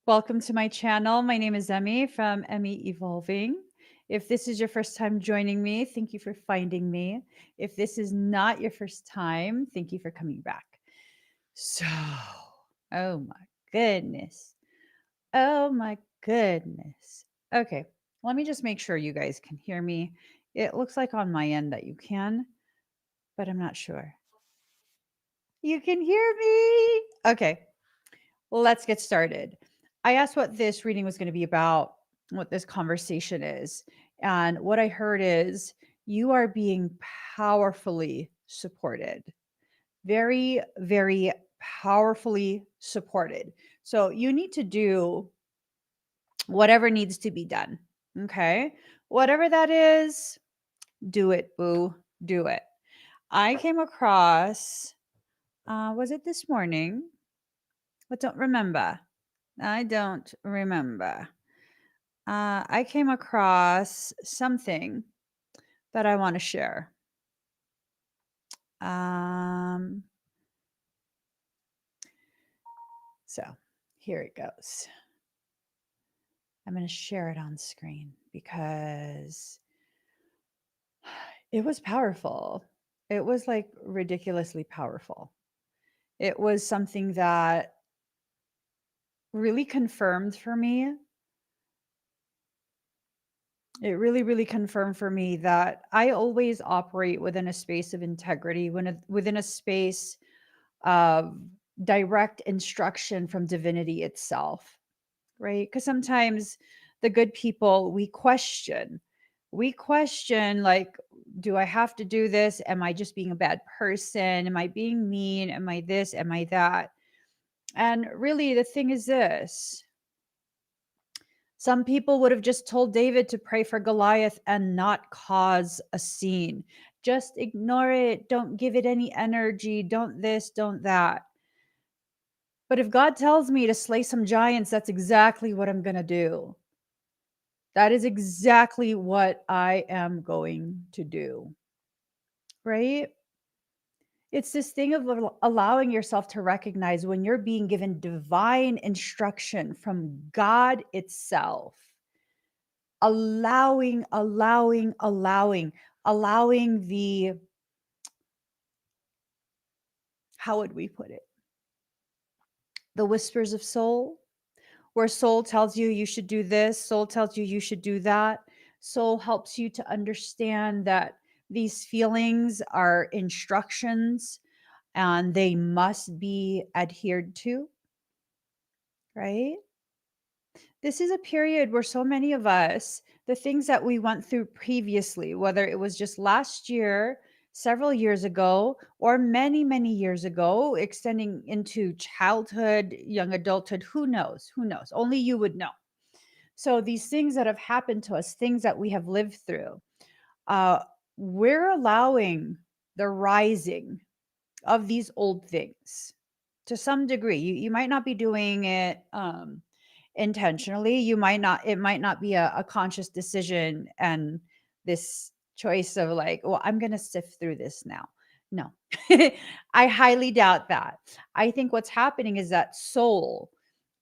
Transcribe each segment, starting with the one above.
Welcome to my channel. My name is Emmy from Emmy Evolving. If this is your first time joining me, thank you for finding me. If this is not your first time, thank you for coming back. So, oh my goodness. Oh my goodness. Okay, let me just make sure you guys can hear me. It looks like on my end that you can, but I'm not sure. You can hear me. Okay, let's get started. I asked what this reading was going to be about, what this conversation is. And what I heard is you are being powerfully supported. Very, very powerfully supported. So you need to do whatever needs to be done. Okay. Whatever that is, do it, boo. Do it. I came across, was it this morning? I don't remember. I don't remember. I came across something that I want to share. Um, so here it goes. I'm going to share it on screen because it was powerful. It was like ridiculously powerful. It was something that really confirmed for me. It really, really confirmed for me that I always operate within a space of integrity, within a space of direct instruction from divinity itself, right? Because sometimes the good people, we question, like, do I have to do this? Am I just being a bad person? Am I being mean? Am I this? Am I that? And really, the thing is this: some people would have just told David to pray for Goliath and not cause a scene. Just ignore it. Don't give it any energy. Don't this, don't that. But if God tells me to slay some giants, that's exactly what I'm going to do. That is exactly what I am going to do. Right? It's this thing of allowing yourself to recognize when you're being given divine instruction from God itself. Allowing the, how would we put it? The whispers of soul, where soul tells you you should do this, soul tells you should do that. Soul helps you to understand that these feelings are instructions and they must be adhered to, right? This is a period where so many of us, the things that we went through previously, whether it was just last year, several years ago, or many, many years ago, extending into childhood, young adulthood, who knows? Who knows? Only you would know. So these things that have happened to us, things that we have lived through, uh, we're allowing the rising of these old things to some degree. You might not be doing it intentionally. You might not, it might not be a conscious decision and this choice of like, well, I'm going to sift through this now. No, I highly doubt that. I think what's happening is that soul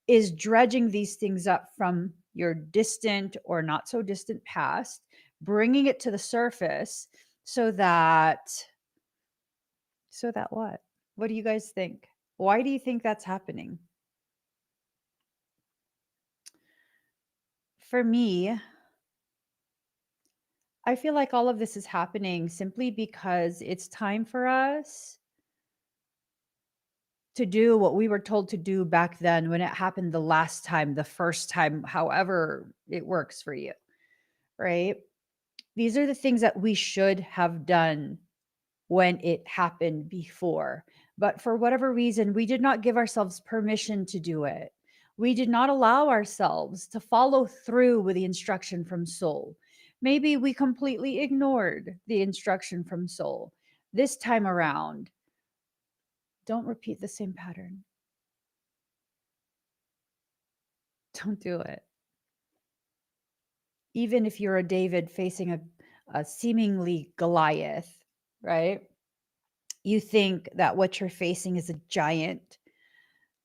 is dredging these things up from your distant or not so distant past, bringing it to the surface so that, what? What do you guys think? Why do you think that's happening? For me, I feel like all of this is happening simply because it's time for us to do what we were told to do back then when it happened the last time, the first time, however it works for you, right? These are the things that we should have done when it happened before. But for whatever reason, we did not give ourselves permission to do it. We did not allow ourselves to follow through with the instruction from soul. Maybe we completely ignored the instruction from soul. This time around, don't repeat the same pattern. Don't do it. Even if you're a David facing a seemingly Goliath, right? You think that what you're facing is a giant.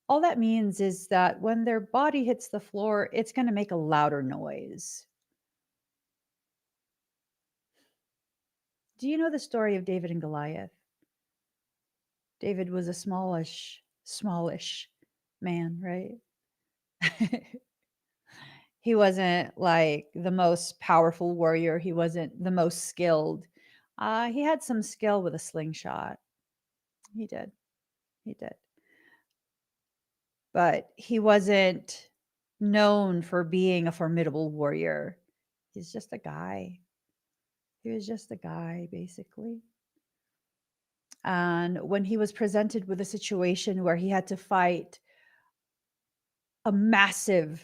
All that means is that when their body hits the floor, it's going to make a louder noise. Do you know the story of David and Goliath? David was a smallish man, right? He wasn't like the most powerful warrior. He wasn't the most skilled. He had some skill with a slingshot. He did. He did. But he wasn't known for being a formidable warrior. He's just a guy. He was just a guy, basically. And when he was presented with a situation where he had to fight a massive,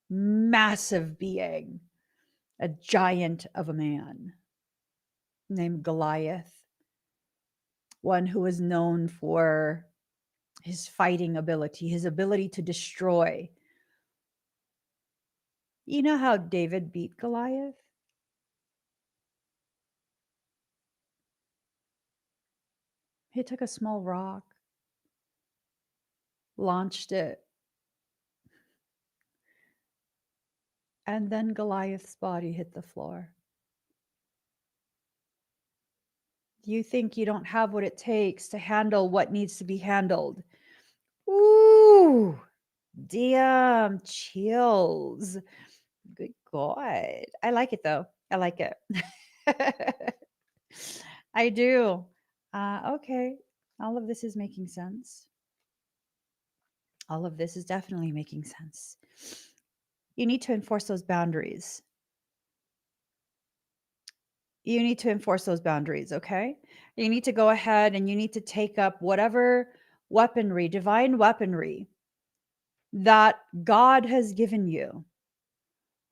massive being, a giant of a man named Goliath, one who was known for his fighting ability, his ability to destroy. You know how David beat Goliath? He took a small rock, launched it, and then Goliath's body hit the floor. You think you don't have what it takes to handle what needs to be handled. Ooh, damn, chills. Good God. I like it though. I like it. I do. Okay. All of this is making sense. All of this is definitely making sense. You need to enforce those boundaries. You need to enforce those boundaries, okay? You need to go ahead and you need to take up whatever weaponry, divine weaponry that God has given you.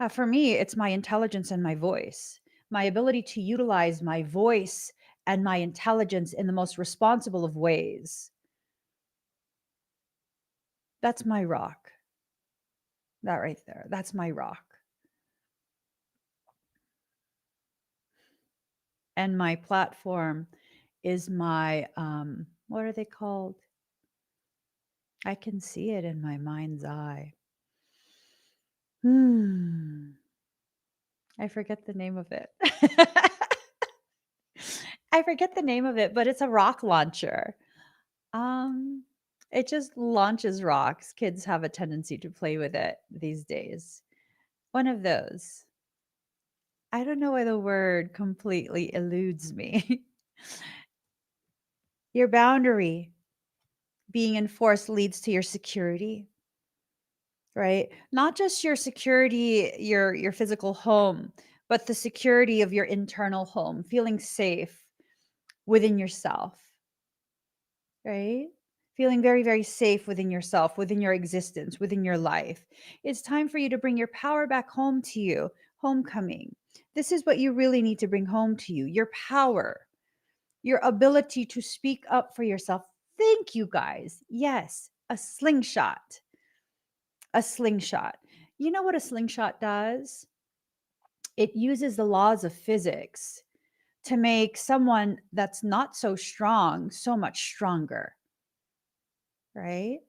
For me, it's my intelligence and my voice, my ability to utilize my voice and my intelligence in the most responsible of ways. That's my rock. That right there. That's my rock. And my platform is my, what are they called? I can see it in my mind's eye. I forget the name of it. I forget the name of it, but it's a rock launcher. Um, it just launches rocks. Kids have a tendency to play with it these days. One of those. I don't know why the word completely eludes me. Your boundary being enforced leads to your security, right? Not just your security, your physical home, but the security of your internal home, feeling safe within yourself, right? Feeling very, very safe within yourself, within your existence, within your life. It's time for you to bring your power back home to you. Homecoming. This is what you really need to bring home to you, your power, your ability to speak up for yourself. Thank you guys. Yes, a slingshot. A slingshot. You know what a slingshot does? It uses the laws of physics to make someone that's not so strong so much stronger, right?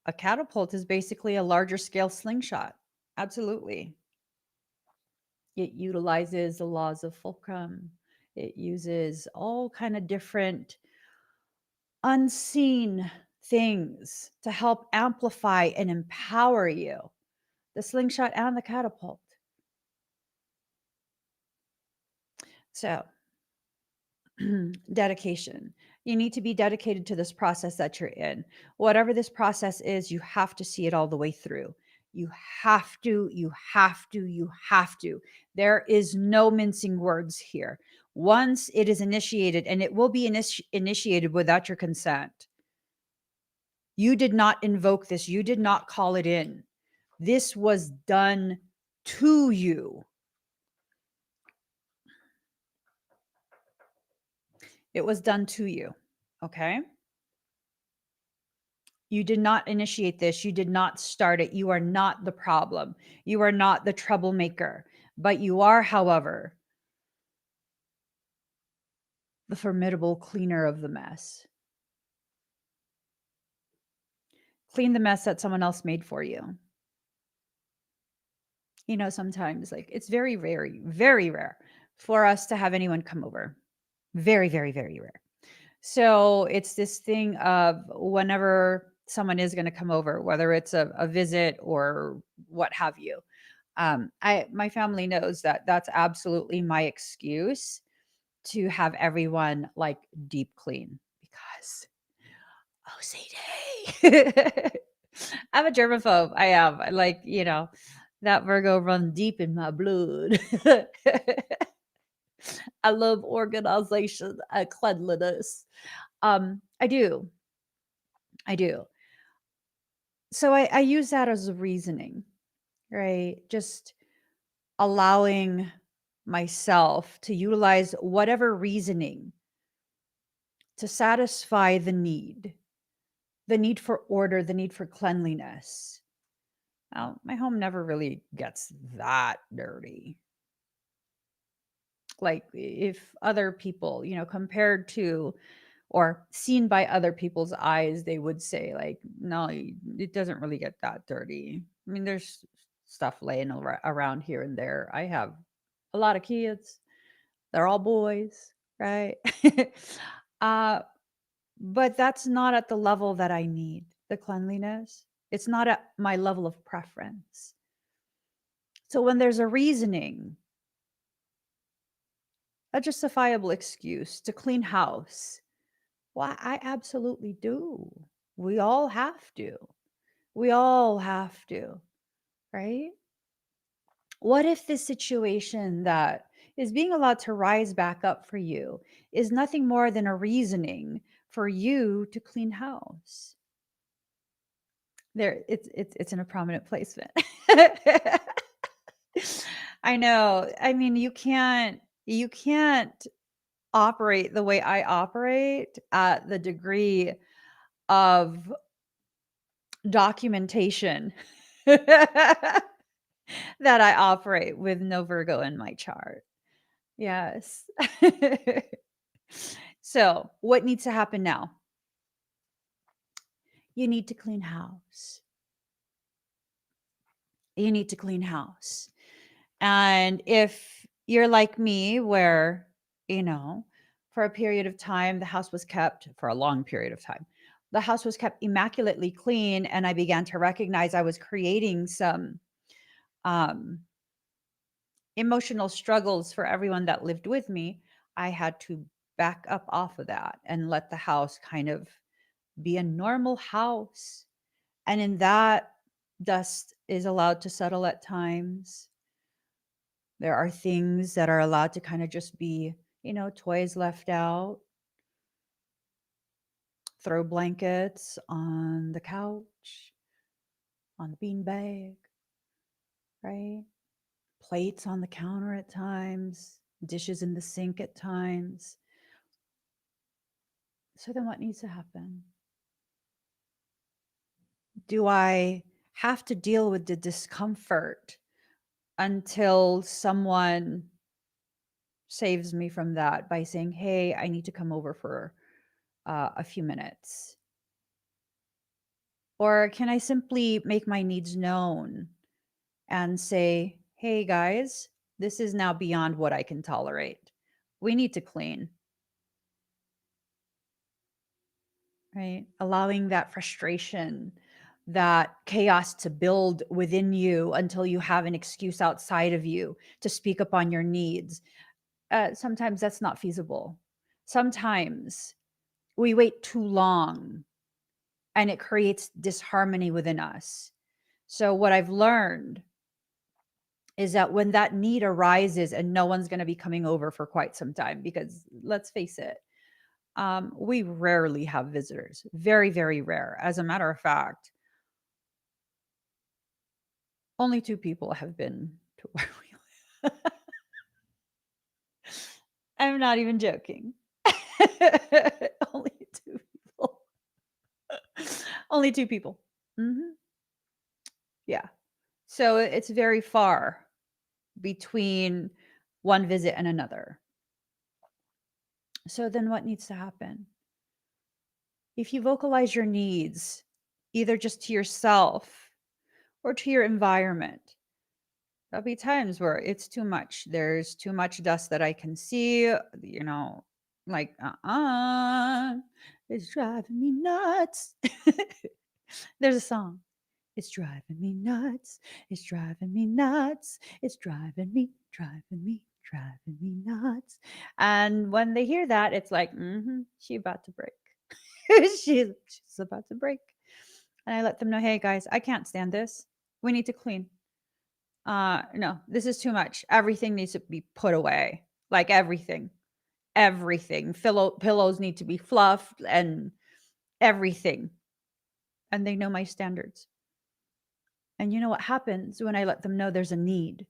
A catapult is basically a larger scale slingshot. Absolutely. It utilizes the laws of fulcrum. It uses all kind of different unseen things to help amplify and empower you. The slingshot and the catapult. So, dedication. You need to be dedicated to this process that you're in. Whatever this process is, you have to see it all the way through. You have to, you have to, you have to. There is no mincing words here. Once it is initiated, and it will be initiated without your consent, you did not invoke this, you did not call it in. This was done to you. It was done to you. Okay. You did not initiate this. You did not start it. You are not the problem. You are not the troublemaker. But you are, however, the formidable cleaner of the mess. Clean the mess that someone else made for you. Sometimes like it's very, very, very rare for us to have anyone come over. Very, very, very rare. So it's this thing of whenever someone is going to come over, whether it's a visit or what have you. My family knows that that's absolutely my excuse to have everyone like deep clean because OCD. I'm a germaphobe. I am. Like, that Virgo runs deep in my blood. I love organization and cleanliness. I do. I do. So I use that as a reasoning, right? Just allowing myself to utilize whatever reasoning to satisfy the need for order, the need for cleanliness. Well, my home never really gets that dirty. Like if other people, compared to or seen by other people's eyes, they would say like, no, it doesn't really get that dirty. I mean, there's stuff laying around here and there. I have a lot of kids. They're all boys, right? uh, but that's not at the level that I need the cleanliness. It's not at my level of preference. So when there's a reasoning, a justifiable excuse to clean house, well, I absolutely do. We all have to. We all have to, right? What if this situation that is being allowed to rise back up for you is nothing more than a reasoning for you to clean house? There, it's in a prominent placement. I know. I mean, you can't operate the way I operate at the degree of documentation that I operate with no Virgo in my chart. Yes. So, what needs to happen now? You need to clean house. You need to clean house. And if you're like me, where, you know, for a period of time, the house was kept for a long period of time, the house was kept immaculately clean. And I began to recognize I was creating some um, emotional struggles for everyone that lived with me. I had to back up off of that and let the house kind of be a normal house. And in that, dust is allowed to settle at times. There are things that are allowed to kind of just be, toys left out, throw blankets on the couch, on the beanbag, right? Plates on the counter at times, dishes in the sink at times. So then what needs to happen? Do I have to deal with the discomfort until someone saves me from that by saying, hey, I need to come over for a few minutes? Or can I simply make my needs known and say, hey guys, this is now beyond what I can tolerate. We need to clean, right? Allowing that frustration, that chaos to build within you until you have an excuse outside of you to speak up on your needs. Sometimes that's not feasible. Sometimes we wait too long and it creates disharmony within us. So, what I've learned is that when that need arises and no one's going to be coming over for quite some time, because let's face it, we rarely have visitors, very, very rare. As a matter of fact, only two people have been to where we live. I'm not even joking. Only two people. Only two people. Hmm. Yeah. So it's very far between one visit and another. So then what needs to happen? If you vocalize your needs, either just to yourself or to your environment, there'll be times where it's too much. There's too much dust that I can see, like, it's driving me nuts. There's a song. It's driving me nuts. It's driving me nuts. It's driving me nuts. And when they hear that, it's like, she about to break. she's about to break. And I let them know, hey guys, I can't stand this. We need to clean. No, this is too much. Everything needs to be put away. Like everything. Everything. Pillows need to be fluffed and everything. And they know my standards. And you know what happens when I let them know there's a need?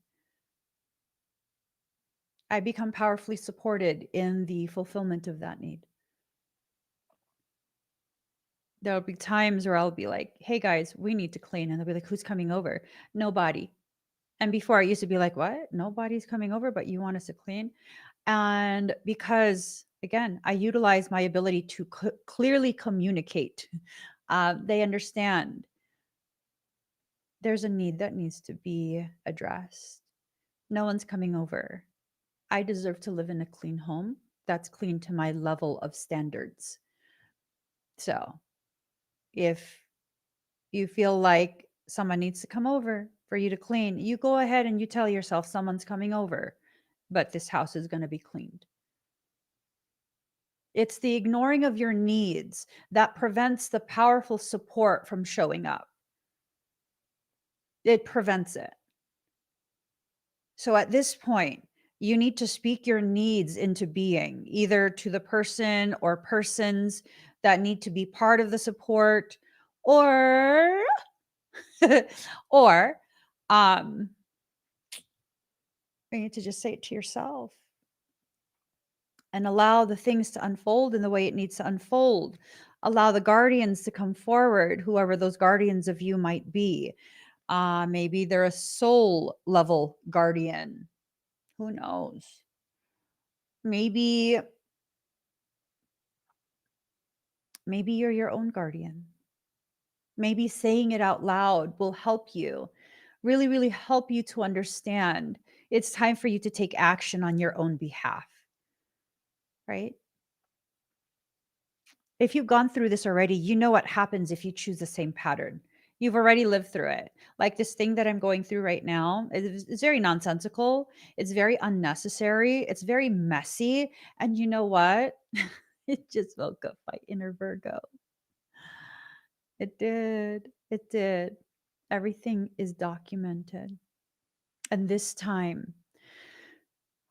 I become powerfully supported in the fulfillment of that need. There'll be times where I'll be like, hey guys, we need to clean. And they'll be like, who's coming over? Nobody. And before I used to be like, what? Nobody's coming over, but you want us to clean? And because, again, I utilize my ability to clearly communicate, they understand there's a need that needs to be addressed. No one's coming over. I deserve to live in a clean home that's clean to my level of standards. So if you feel like someone needs to come over for you to clean, you go ahead and you tell yourself someone's coming over, but this house is going to be cleaned. It's the ignoring of your needs that prevents the powerful support from showing up. It prevents it. So at this point, you need to speak your needs into being, either to the person or persons that need to be part of the support, or or you need to just say it to yourself and allow the things to unfold in the way it needs to unfold. Allow the guardians to come forward, whoever those guardians of you might be. Maybe they're a soul level guardian. Who knows? Maybe you're your own guardian. Maybe saying it out loud will help you, really, really help you to understand it's time for you to take action on your own behalf, right? If you've gone through this already, you know what happens if you choose the same pattern. You've already lived through it. Like this thing that I'm going through right now, it's very nonsensical. It's very unnecessary. It's very messy. And you know what? It just woke up my inner Virgo. It did. It did. Everything is documented. And this time,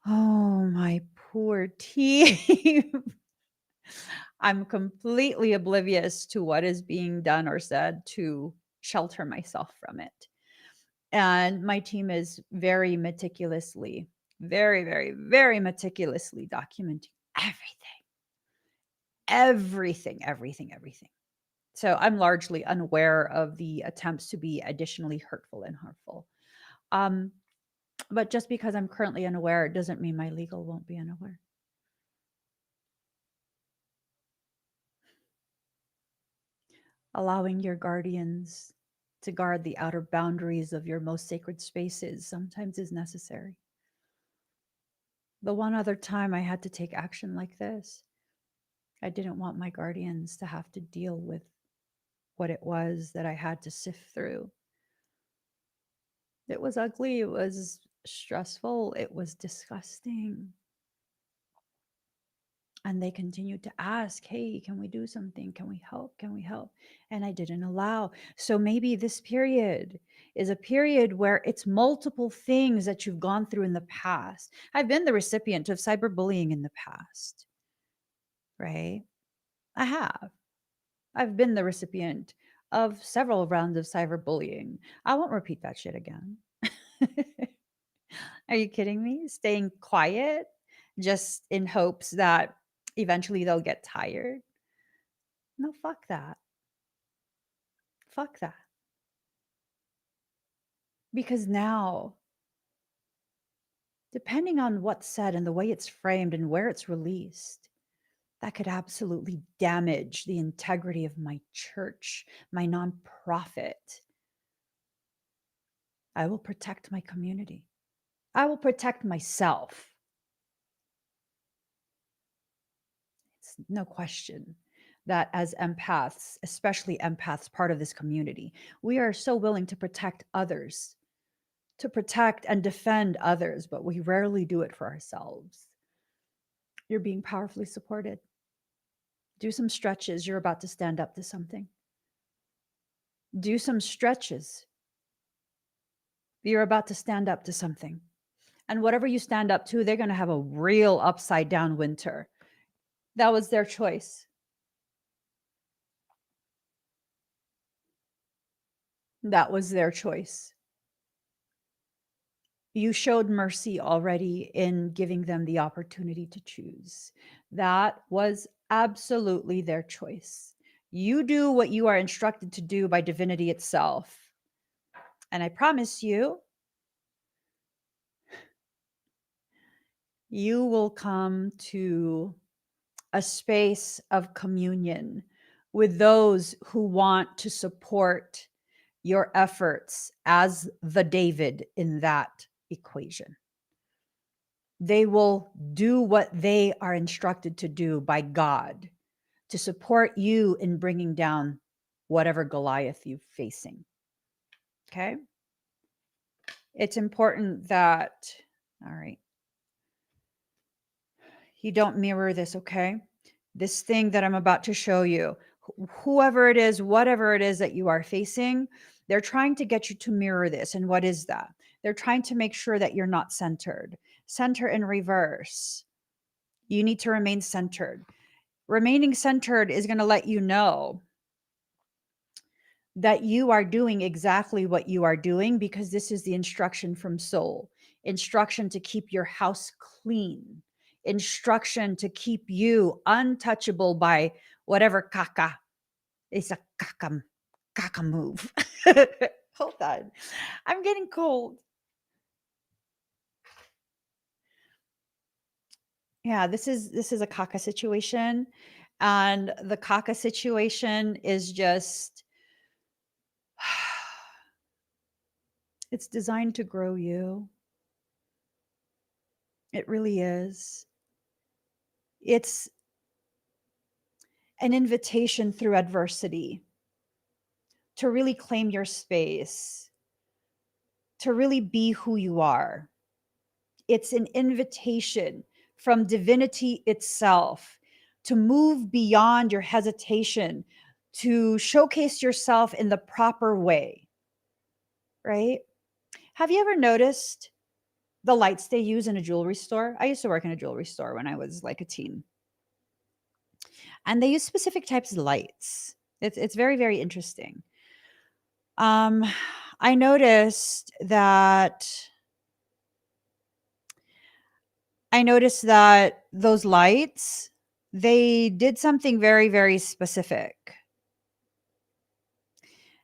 oh, my poor team. I'm completely oblivious to what is being done or said to shelter myself from it. And my team is very meticulously, very, very, very meticulously documenting everything. So I'm largely unaware of the attempts to be additionally hurtful and harmful. But just because I'm currently unaware, it doesn't mean my legal won't be unaware. Allowing your guardians to guard the outer boundaries of your most sacred spaces sometimes is necessary. The one other time I had to take action like this, I didn't want my guardians to have to deal with what it was that I had to sift through. It was ugly, it was stressful, it was disgusting. And they continued to ask, hey, can we do something? Can we help? Can we help? And I didn't allow. So maybe this period is a period where it's multiple things that you've gone through in the past. I've been the recipient of cyberbullying in the past, right? I have. I've been the recipient of several rounds of cyberbullying. I won't repeat that shit again. Are you kidding me? Staying quiet just in hopes that eventually they'll get tired? No, fuck that. Fuck that. Because now, depending on what's said and the way it's framed and where it's released, that could absolutely damage the integrity of my church, my nonprofit. I will protect my community. I will protect myself. It's no question that as empaths, especially empaths, part of this community, we are so willing to protect others, to protect and defend others, but we rarely do it for ourselves. You're being powerfully supported. Do some stretches. You're about to stand up to something. Do some stretches. You're about to stand up to something. And whatever you stand up to, they're going to have a real upside down winter. That was their choice. That was their choice. You showed mercy already in giving them the opportunity to choose. That was absolutely their choice. You do what you are instructed to do by divinity itself. And I promise you, you will come to a space of communion with those who want to support your efforts as the David in that equation. They will do what they are instructed to do by God to support you in bringing down whatever Goliath you're facing. Okay? It's important that, all right, you don't mirror this, okay? This thing that I'm about to show you, whoever it is, whatever it is that you are facing, they're trying to get you to mirror this. And what is that? They're trying to make sure that you're not centered. Center in reverse. You need to remain centered. Remaining centered is going to let you know that you are doing exactly what you are doing because this is the instruction from soul. Instruction to keep your house clean. Instruction to keep you untouchable by whatever caca. It's a caca move. Hold on. I'm getting cold. Yeah, this is a caca situation. And the caca situation is just it's designed to grow you. It really is. It's an invitation through adversity to really claim your space, to really be who you are. It's an invitation from divinity itself to move beyond your hesitation, to showcase yourself in the proper way, right? Have you ever noticed the lights they use in a jewelry store? I used to work in a jewelry store when I was like a teen. And they use specific types of lights. It's very, very interesting. Um, I noticed that those lights, they did something very, very specific.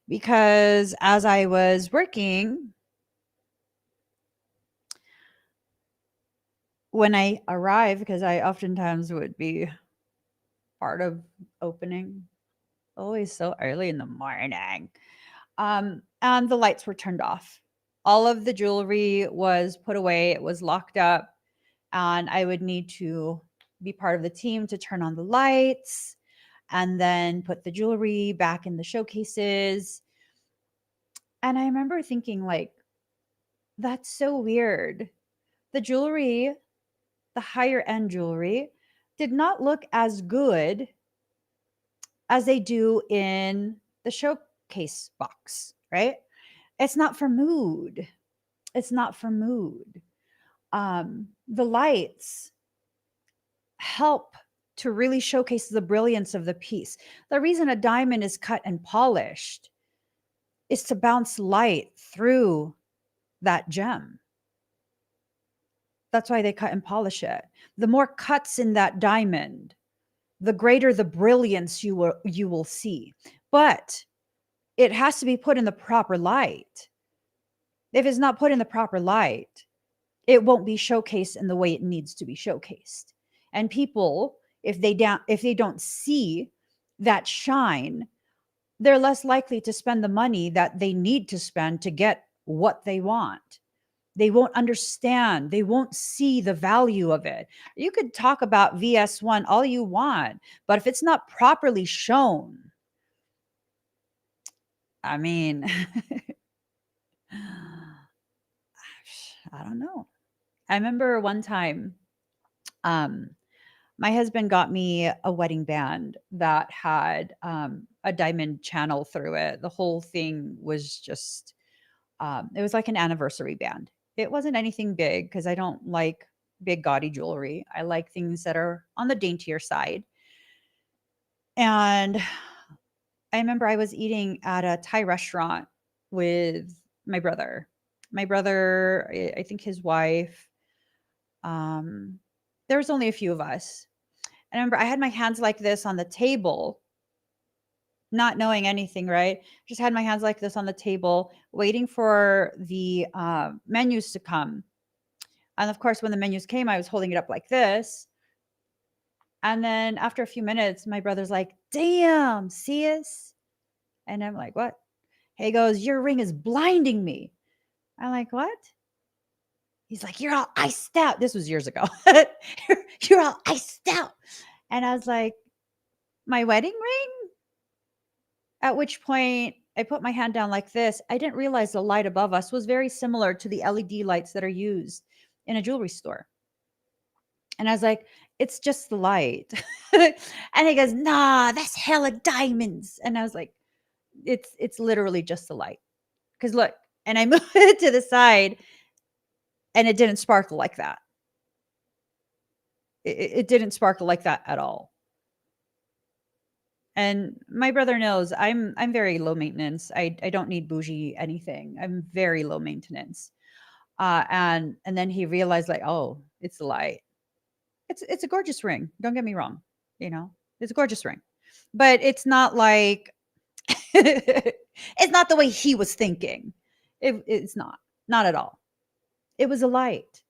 Because as I was working, when I arrived, because I oftentimes would be part of opening, always so early in the morning. And the lights were turned off. All of the jewelry was put away, it was locked up, and I would need to be part of the team to turn on the lights and then put the jewelry back in the showcases. And I remember thinking, like, that's so weird. The jewelry, the higher end jewelry, did not look as good as they do in the showcase box, right? It's not for mood. It's not for mood. The lights help to really showcase the brilliance of the piece. The reason a diamond is cut and polished is to bounce light through that gem. That's why they cut and polish it. The more cuts in that diamond, the greater the brilliance you will see. But it has to be put in the proper light. If it's not put in the proper light, it won't be showcased in the way it needs to be showcased. And people If they don't see that shine, they're less likely to spend the money that they need to spend to get what they want. They won't understand. They won't see the value of it. You could talk about VS1 all you want, but if it's not properly shown, I mean, I don't know. I remember one time, um, my husband got me a wedding band that had a diamond channel through it. The whole thing was just, it was like an anniversary band. It wasn't anything big because I don't like big, gaudy jewelry. I like things that are on the daintier side. And I remember I was eating at a Thai restaurant with my brother. My brother, I think his wife, um, there was only a few of us. I remember I had my hands like this on the table, not knowing anything, right? Just had my hands like this on the table, waiting for the menus to come. And of course, when the menus came, I was holding it up like this. And then after a few minutes, my brother's like, damn, see us? And I'm like, what? He goes, your ring is blinding me. I'm like, what? He's like, you're all iced out. This was years ago. You're all iced out. And I was like, my wedding ring? At which point I put my hand down like this. I didn't realize the light above us was very similar to the LED lights that are used in a jewelry store. And I was like, it's just the light. And he goes, nah, that's hella diamonds. And I was like, it's literally just the light. Because look, and I moved it to the side and it didn't sparkle like that. It didn't sparkle like that at all. And my brother knows I'm very low maintenance. I don't need bougie anything. I'm very low maintenance. And then he realized like, oh, it's the light. It's a gorgeous ring. Don't get me wrong. You know, it's a gorgeous ring, but it's not like it's not the way he was thinking. It's not at all. It was a light.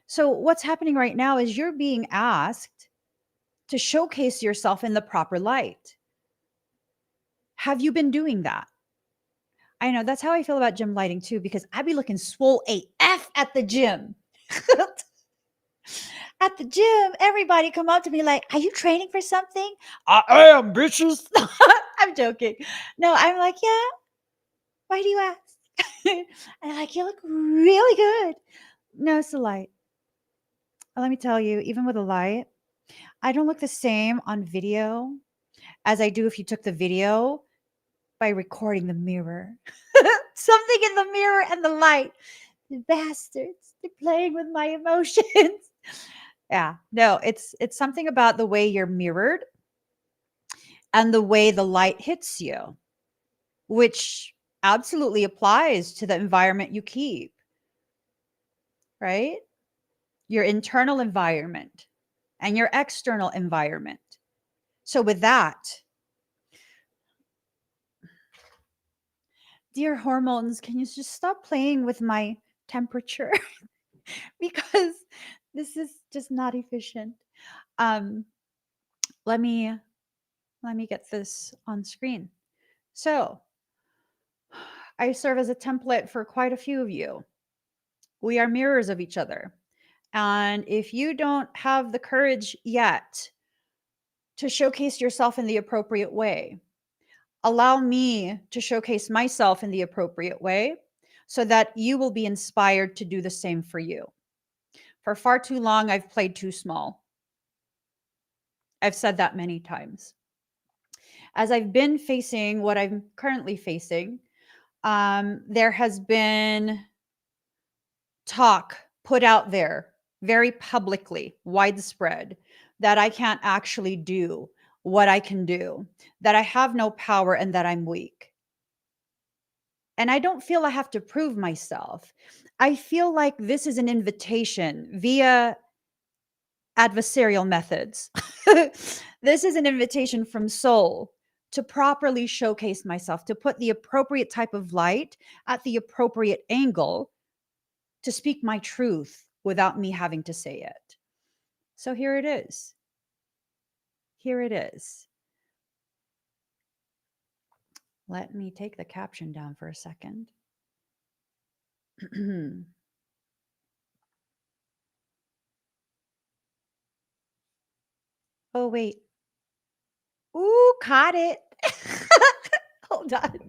So what's happening right now is you're being asked to showcase yourself in the proper light. Have you been doing that? I know that's how I feel about gym lighting too, because I be looking swole AF at the gym. At the gym, everybody come up to me like, "Are you training for something?" I am, bitches. I'm joking. No, I'm like, yeah. Why do you ask? And I'm like, you look really good. No, it's the light. Let me tell you, even with a light, I don't look the same on video as I do if you took the video by recording the mirror. Something in the mirror and the light. The bastards, they're playing with my emotions. Yeah, no, it's something about the way you're mirrored and the way the light hits you, which absolutely applies to the environment you keep, right? Your internal environment and your external environment. So with that, dear hormones, can you just stop playing with my temperature? Because this is just not efficient. Um, let me get this on screen. So I serve as a template for quite a few of you. We are mirrors of each other. And if you don't have the courage yet to showcase yourself in the appropriate way, allow me to showcase myself in the appropriate way so that you will be inspired to do the same for you. For far too long, I've played too small. I've said that many times. As I've been facing what I'm currently facing, there has been talk put out there very publicly, widespread, that I can't actually do what I can do, that I have no power and that I'm weak. And I don't feel I have to prove myself. I feel like this is an invitation via adversarial methods. This is an invitation from soul to properly showcase myself, to put the appropriate type of light at the appropriate angle to speak my truth without me having to say it. So here it is. Here it is. Let me take the caption down for a second. Oh, wait. Ooh, caught it. Hold on.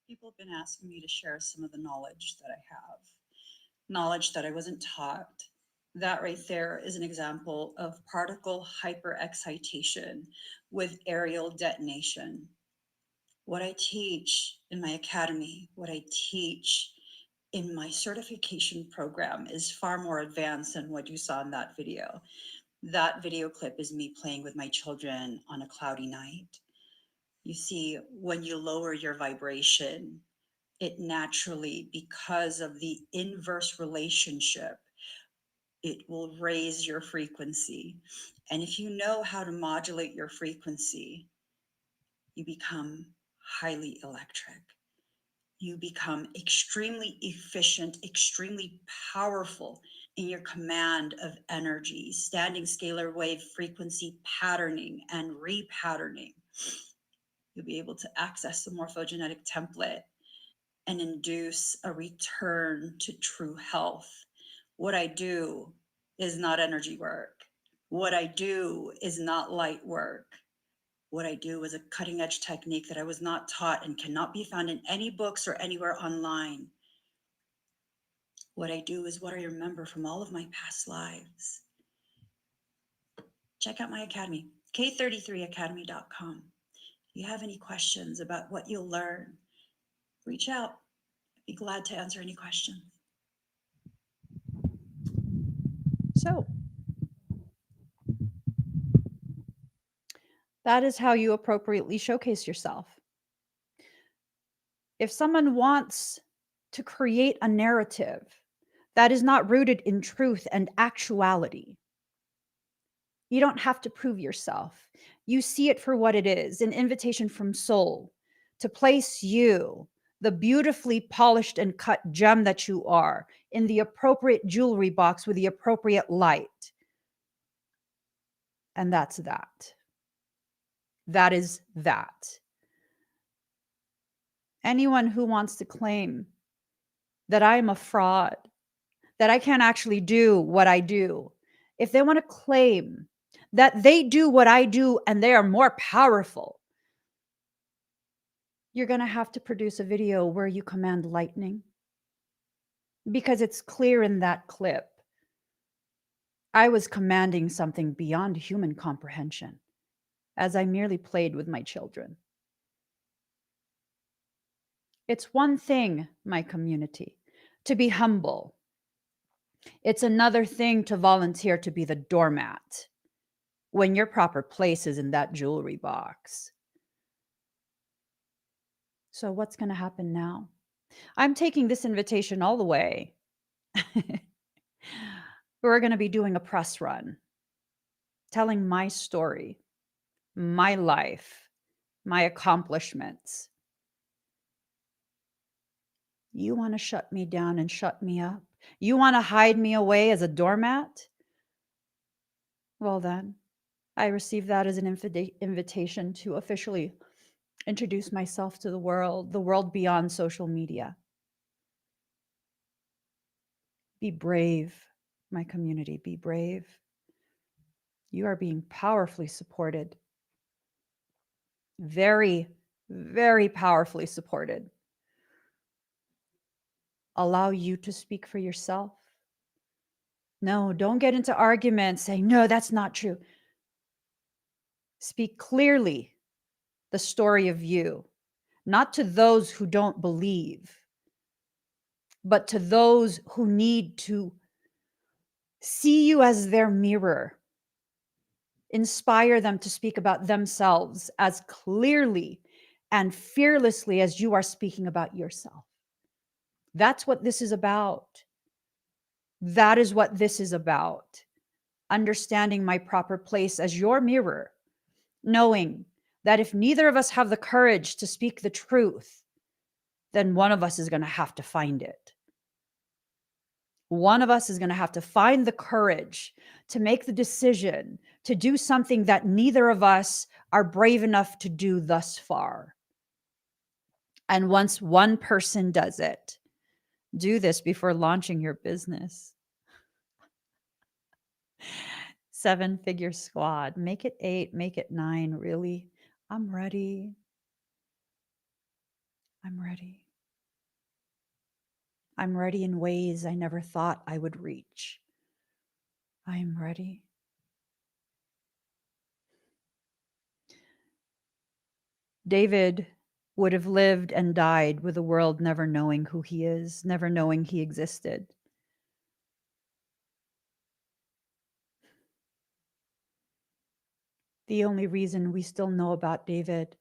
People have been asking me to share some of the knowledge that I have, knowledge that I wasn't taught. That right there is an example of particle hyperexcitation with aerial detonation. What I teach in my academy, what I teach in my certification program is far more advanced than what you saw in that video. That video clip is me playing with my children on a cloudy night. You see, when you lower your vibration, it naturally, because of the inverse relationship, it will raise your frequency. And if you know how to modulate your frequency, you become highly electric. You become extremely efficient, extremely powerful in your command of energy, standing scalar wave frequency patterning and repatterning. You'll be able to access the morphogenetic template and induce a return to true health. What I do is not energy work. What I do is not light work. What I do is a cutting edge technique that I was not taught and cannot be found in any books or anywhere online. What I do is what I remember from all of my past lives. Check out my academy, k33academy.com. If you have any questions about what you'll learn, reach out. I'd be glad to answer any questions. So, that is how you appropriately showcase yourself. If someone wants to create a narrative that is not rooted in truth and actuality, you don't have to prove yourself. You see it for what it is, an invitation from soul to place you, the beautifully polished and cut gem that you are, in the appropriate jewelry box with the appropriate light. And that's that. That is that. Anyone who wants to claim that I'm a fraud, that I can't actually do what I do, if they want to claim that they do what I do and they are more powerful, you're going to have to produce a video where you command lightning, because it's clear in that clip. I was commanding something beyond human comprehension as I merely played with my children. It's one thing, my community, to be humble. It's another thing to volunteer to be the doormat when your proper place is in that jewelry box. So what's going to happen now? I'm taking this invitation all the way. We're going to be doing a press run, telling my story, my life, my accomplishments. You want to shut me down and shut me up? You want to hide me away as a doormat? Well, then, I receive that as an invitation to officially introduce myself to the world beyond social media. Be brave, my community, be brave. You are being powerfully supported. Very, very powerfully supported. Allow you to speak for yourself. No, don't get into arguments saying, no, that's not true. Speak clearly the story of you, not to those who don't believe, but to those who need to see you as their mirror. Inspire them to speak about themselves as clearly and fearlessly as you are speaking about yourself. That's what this is about. That is what this is about. Understanding my proper place as your mirror, knowing that if neither of us have the courage to speak the truth, then one of us is going to have to find it. One of us is going to have to find the courage to make the decision to do something that neither of us are brave enough to do thus far. And once one person does it, do this before launching your business. 7-figure squad, make it 8, make it 9. Really? I'm ready. I'm ready. I'm ready in ways I never thought I would reach. I am ready. David would have lived and died with the world never knowing who he is, never knowing he existed. The only reason we still know about David,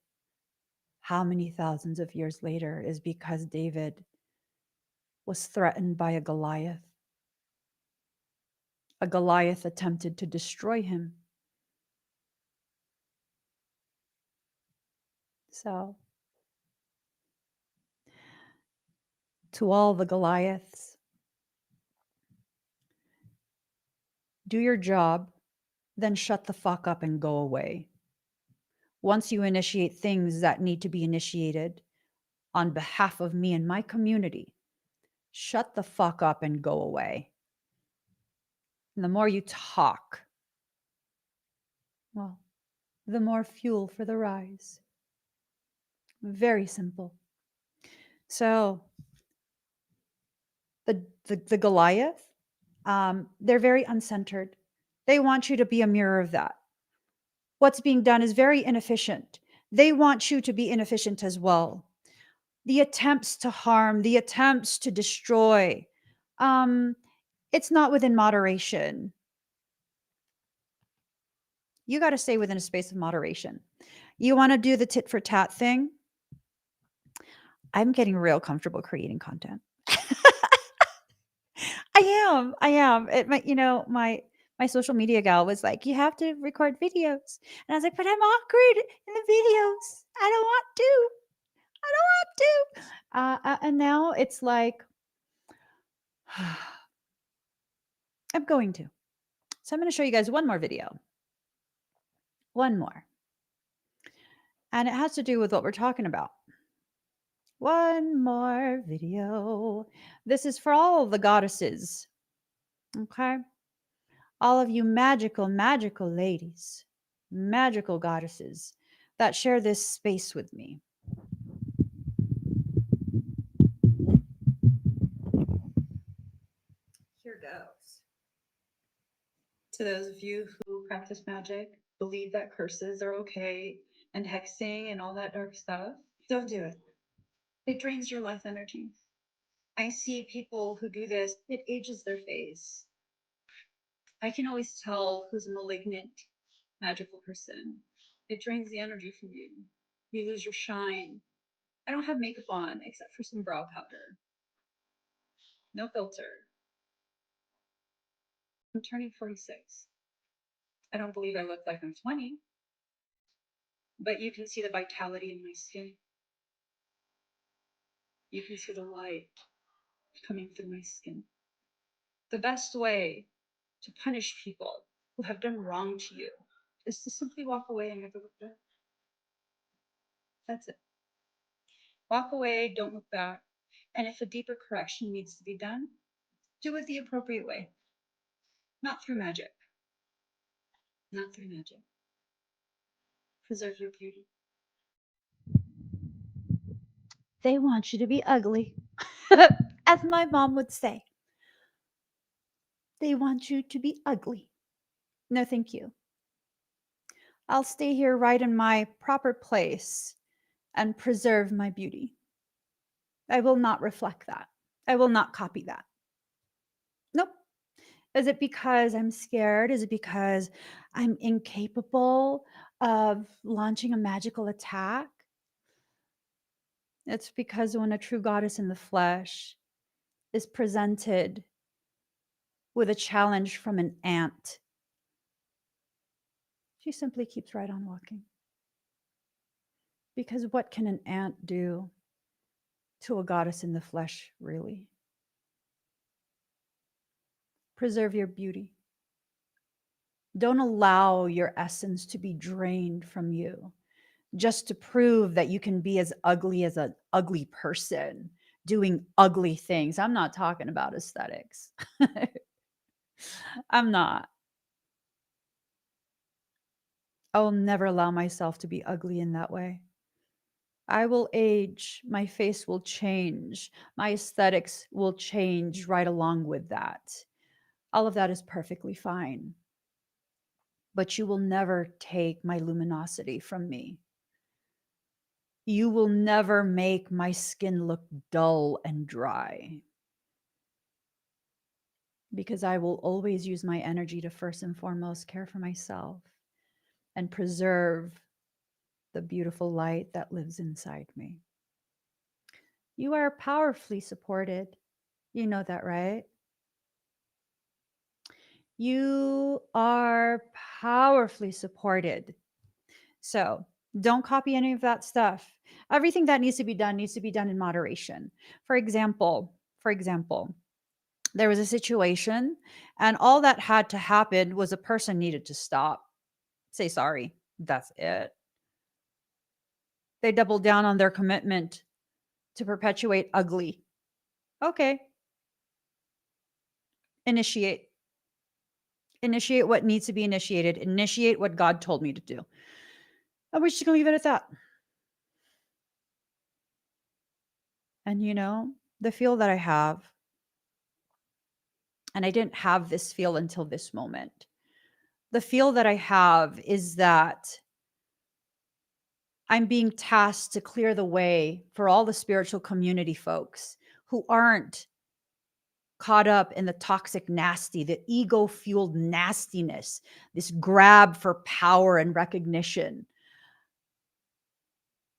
how many thousands of years later, is because David was threatened by a Goliath. A Goliath attempted to destroy him. So, to all the Goliaths, do your job, then shut the fuck up and go away. Once you initiate things that need to be initiated on behalf of me and my community, shut the fuck up and go away. And the more you talk, well, the more fuel for the rise. Very simple. So the Goliath, they're very uncentered. They want you to be a mirror of that. What's being done is very inefficient. They want you to be inefficient as well. The attempts to harm, the attempts to destroy, it's not within moderation. You got to stay within a space of moderation. You want to do the tit for tat thing? I'm getting real comfortable creating content. I am. It my my social media gal was like, "You have to record videos." And I was like, "But I'm awkward in the videos. I don't want to. I don't want to." And now it's like I'm going to. So I'm going to show you guys one more video. One more. And it has to do with what we're talking about. One more video. This is for all the goddesses. Okay? All of you magical, magical ladies, magical goddesses that share this space with me. Here goes. To those of you who practice magic, believe that curses are okay, and hexing and all that dark stuff, don't do it. It drains your life energy. I see people who do this, it ages their face. I can always tell who's a malignant magical person. It drains the energy from you. You lose your shine. I don't have makeup on except for some brow powder. No filter. I'm turning 46. I don't believe I look like I'm 20, but you can see the vitality in my skin. You can see the light coming through my skin. The best way to punish people who have done wrong to you is to simply walk away and never look back. That's it. Walk away, don't look back. And if a deeper correction needs to be done, do it the appropriate way. Not through magic. Not through magic. Preserve your beauty. They want you to be ugly. As my mom would say. They want you to be ugly. No, thank you. I'll stay here right in my proper place and preserve my beauty. I will not reflect that. I will not copy that. Nope. Is it because I'm scared? Is it because I'm incapable of launching a magical attack? It's because when a true goddess in the flesh is presented with a challenge from an ant, she simply keeps right on walking. Because what can an ant do to a goddess in the flesh, really? Preserve your beauty. Don't allow your essence to be drained from you just to prove that you can be as an ugly person doing ugly things. I'm not talking about aesthetics. I'm not. I will never allow myself to be ugly in that way. I will age, my face will change, my aesthetics will change right along with that. All of that is perfectly fine. But you will never take my luminosity from me. You will never make my skin look dull and dry. Because I will always use my energy to first and foremost care for myself and preserve the beautiful light that lives inside me. You are powerfully supported. You know that, right? You are powerfully supported. So don't copy any of that stuff. Everything that needs to be done in moderation. For example, there was a situation and all that had to happen was a person needed to stop, say sorry. That's it. They doubled down on their commitment to perpetuate ugly. Okay. Initiate. Initiate what needs to be initiated. Initiate what God told me to do. And we're just going to leave it at that. And the feel that I have, and I didn't have this feel until this moment. The feel that I have is that I'm being tasked to clear the way for all the spiritual community folks who aren't caught up in the toxic nasty, the ego fueled nastiness, this grab for power and recognition.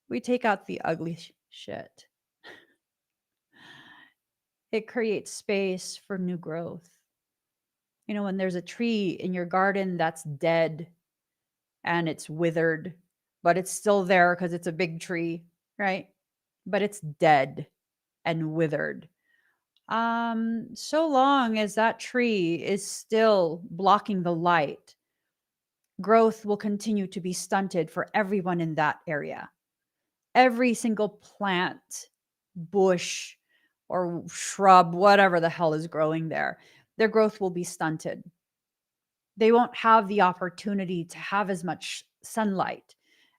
We take out the ugly shit. It creates space for new growth. When there's a tree in your garden that's dead and it's withered, but it's still there because it's a big tree, right? But it's dead and withered. So long as that tree is still blocking the light, growth will continue to be stunted for everyone in that area. Every single plant, bush, or shrub, whatever the hell is growing there, their growth will be stunted. They won't have the opportunity to have as much sunlight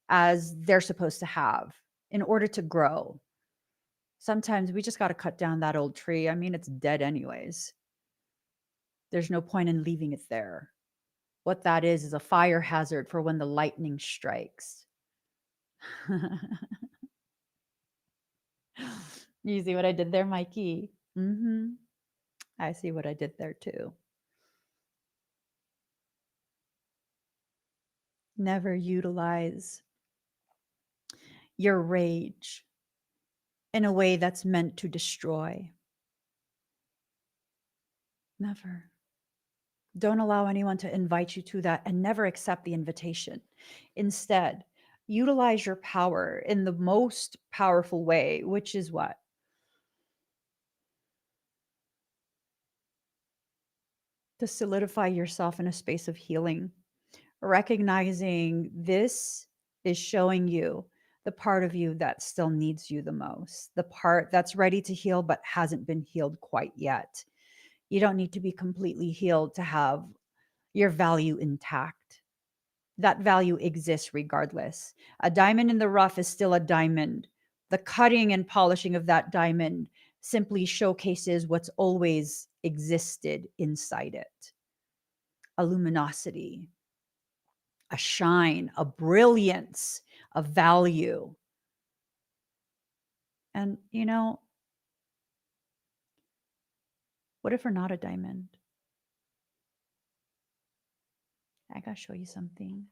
as they're supposed to have in order to grow. Sometimes we just got to cut down that old tree. I mean, it's dead anyways. There's no point in leaving it there. What that is a fire hazard for when the lightning strikes. You see what I did there, Mikey? I see what I did there too. Never utilize your rage in a way that's meant to destroy. Never. Don't allow anyone to invite you to that and never accept the invitation. Instead, utilize your power in the most powerful way, which is what? To solidify yourself in a space of healing, recognizing this is showing you the part of you that still needs you the most, the part that's ready to heal but hasn't been healed quite yet. You don't need to be completely healed to have your value intact. That value exists regardless. A diamond in the rough is still a diamond. The cutting and polishing of that diamond simply showcases what's always existed inside it. A luminosity, a shine, a brilliance, a value. And, what if we're not a diamond? I got to show you something.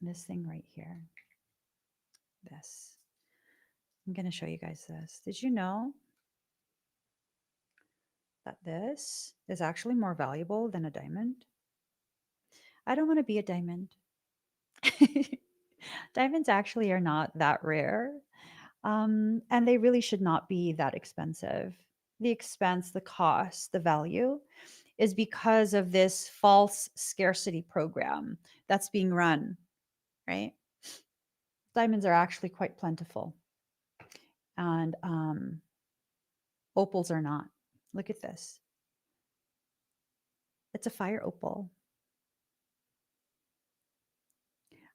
This thing right here. this. I'm going to show you guys this. Did you know that this is actually more valuable than a diamond? I don't want to be a diamond. Diamonds actually are not that rare. And they really should not be that expensive. The expense, the cost, the value is because of this false scarcity program that's being run, right? Diamonds are actually quite plentiful, and opals are not. Look at this. It's a fire opal.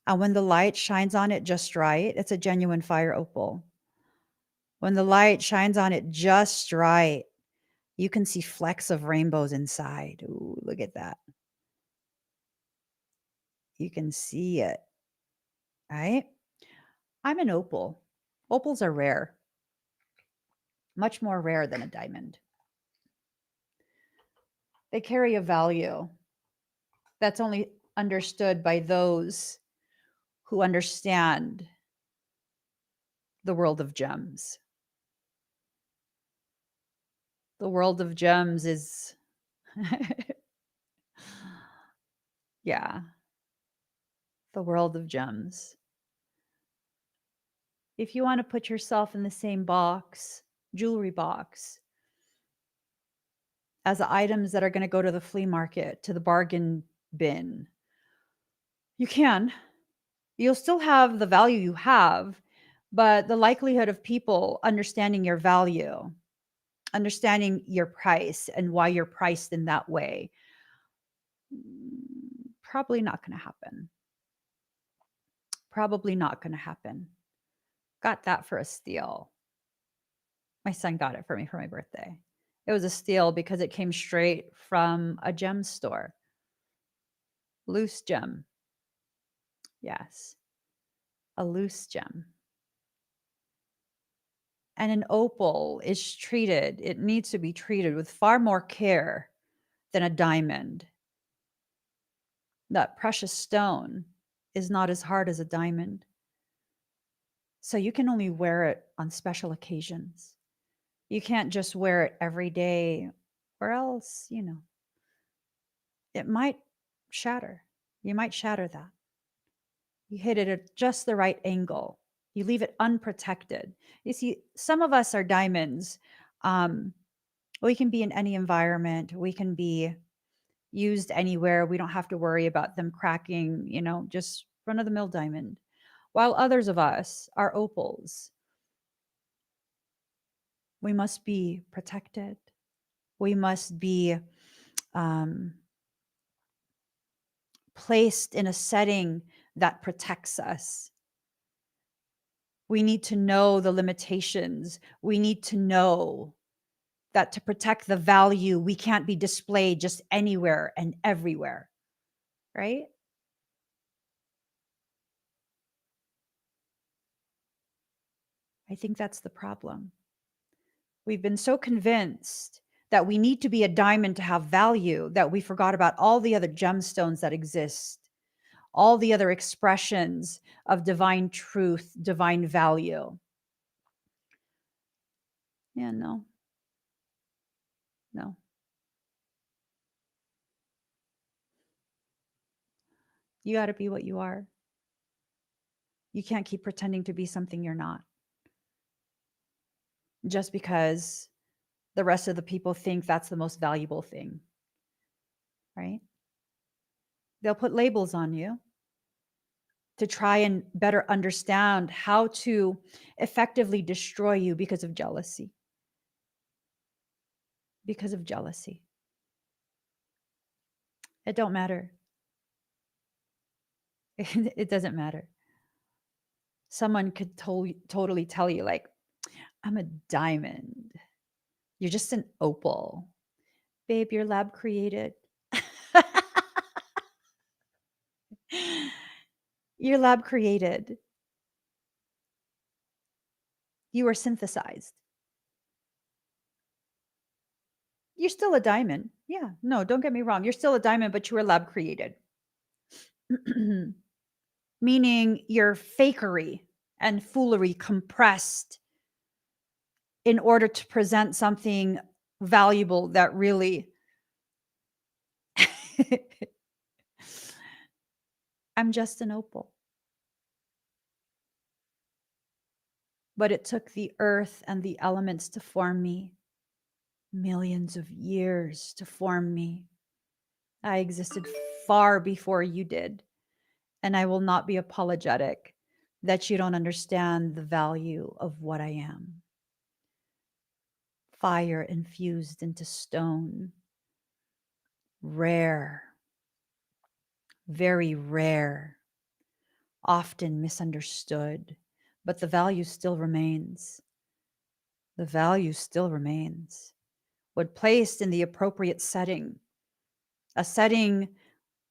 And when the light shines on it just right, it's a genuine fire opal. When the light shines on it just right, you can see flecks of rainbows inside. Ooh, look at that. You can see it, right? I'm an opal. Opals are rare, much more rare than a diamond. They carry a value that's only understood by those who understand the world of gems. The world of gems is, yeah, the world of gems. If you want to put yourself in the same box, jewelry box, as the items that are going to go to the flea market, to the bargain bin, you can. You'll still have the value you have, but the likelihood of people understanding your value, understanding your price and why you're priced in that way, probably not going to happen. Probably not going to happen. Got that for a steal. My son got it for me for my birthday. It was a steal because it came straight from a gem store. Loose gem. Yes, a loose gem. And an opal is treated, it needs to be treated with far more care than a diamond. That precious stone is not as hard as a diamond. So you can only wear it on special occasions. You can't just wear it every day, or else, it might shatter. You might shatter that. You hit it at just the right angle. You leave it unprotected. You see, some of us are diamonds. We can be in any environment. We can be used anywhere. We don't have to worry about them cracking, just run of the mill diamond. While others of us are opals, we must be protected. We must be placed in a setting that protects us. We need to know the limitations. We need to know that to protect the value, we can't be displayed just anywhere and everywhere, right? I think that's the problem. We've been so convinced that we need to be a diamond to have value that we forgot about all the other gemstones that exist, all the other expressions of divine truth, divine value. Yeah, no. You got to be what you are. You can't keep pretending to be something you're not. Just because the rest of the people think that's the most valuable thing, right? They'll put labels on you to try and better understand how to effectively destroy you because of jealousy. Because of jealousy. It don't matter. It doesn't matter. Someone could totally tell you, like, I'm a diamond. You're just an opal. Babe, you're lab created. You're lab created. You were synthesized. You're still a diamond. Yeah, no, don't get me wrong. You're still a diamond, but you were lab created. Meaning you're fakery. and foolery compressed in order to present something valuable that really I'm just an opal. But it took the earth and the elements to form me, millions of years to form me. I existed far before you did, and I will not be apologetic that you don't understand the value of what I am. Fire infused into stone, rare, very rare, often misunderstood, but the value still remains. The value still remains. When placed in the appropriate setting, a setting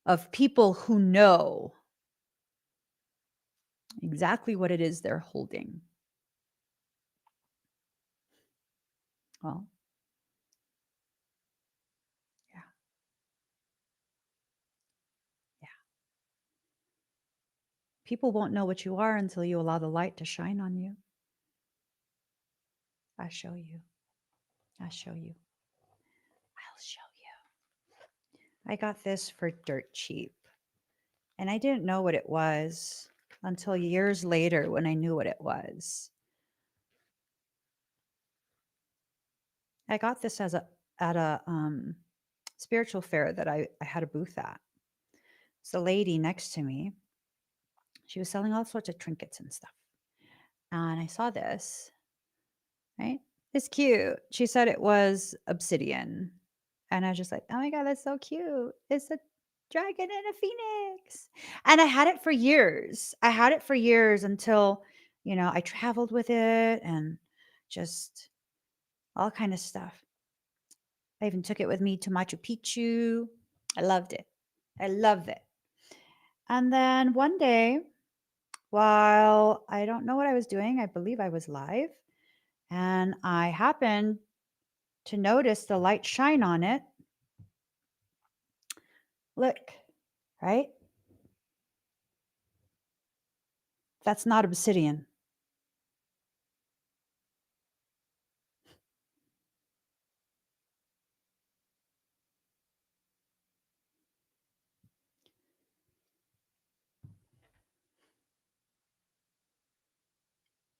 of people who know exactly what it is they're holding. Well, yeah, yeah. People won't know what you are until you allow the light to shine on you. I show you. I show you. I'll show you. I got this for dirt cheap. And I didn't know what it was until years later when I knew what it was. I got this at a spiritual fair that I had a booth at. So the lady next to me, she was selling all sorts of trinkets and stuff. And I saw this, right? It's cute. She said it was obsidian. And I was just like, oh my God, that's so cute. It's a dragon and a phoenix. And I had it for years. I had it for years until, I traveled with it and just all kind of stuff. I even took it with me to Machu Picchu. I loved it. I loved it. And then one day, while I don't know what I was doing, I believe I was live, and I happened to notice the light shine on it. Look, right? That's not obsidian.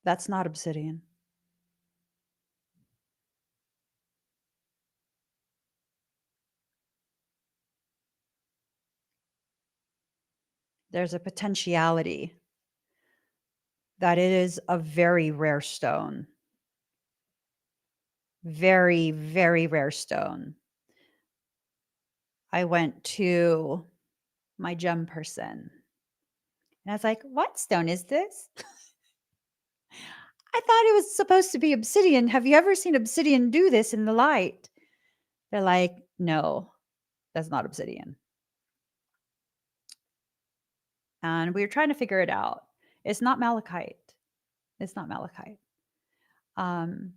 That's not obsidian. There's a potentiality that it is a very rare stone. Very, very rare stone. I went to my gem person and I was like, what stone is this? I thought it was supposed to be obsidian. Have you ever seen obsidian do this in the light? They're like, no, that's not obsidian. And we were trying to figure it out. It's not malachite. It's not malachite. Um,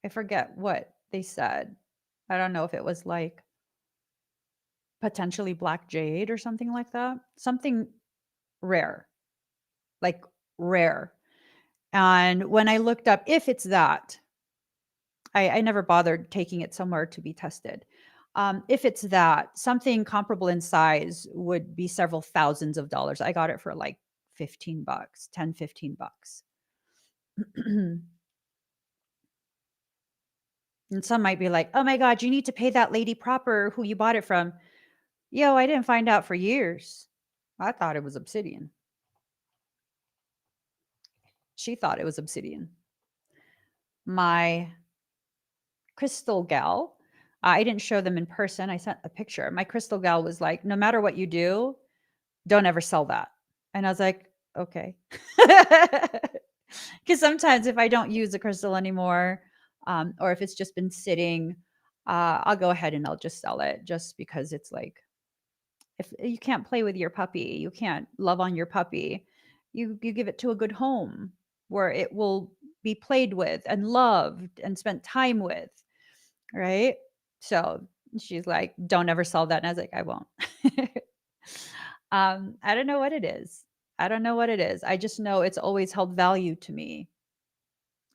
I forget what they said. I don't know if it was like potentially black jade or something like that. Something rare, like rare. And when I looked up if it's that, I never bothered taking it somewhere to be tested. If it's that, something comparable in size would be several thousands of dollars. I got it for like 15 bucks, 10, 15 bucks. And some might be like, oh my God, you need to pay that lady proper who you bought it from. Yo, I didn't find out for years. I thought it was obsidian. She thought it was obsidian. My crystal gal, I didn't show them in person. I sent a picture. My crystal gal was like, no matter what you do, don't ever sell that. And I was like, okay. Because sometimes if I don't use a crystal anymore, or if it's just been sitting, I'll go ahead and I'll just sell it just because it's like, if you can't play with your puppy, you can't love on your puppy, you give it to a good home where it will be played with and loved and spent time with, right? So she's like, don't ever sell that. And I was like, I won't. I don't know what it is. I don't know what it is. I just know it's always held value to me.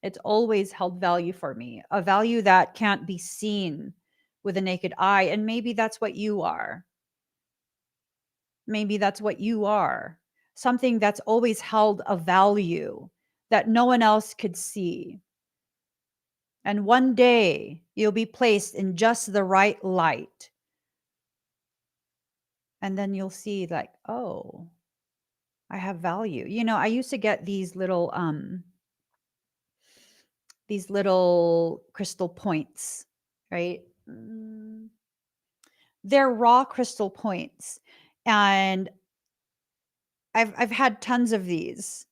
It's always held value for me, a value that can't be seen with a naked eye. And maybe that's what you are. Maybe that's what you are. Something that's always held a value that no one else could see. And one day you'll be placed in just the right light. And then you'll see, like, oh, I have value. I used to get these little crystal points, right? They're raw crystal points. And I've had tons of these.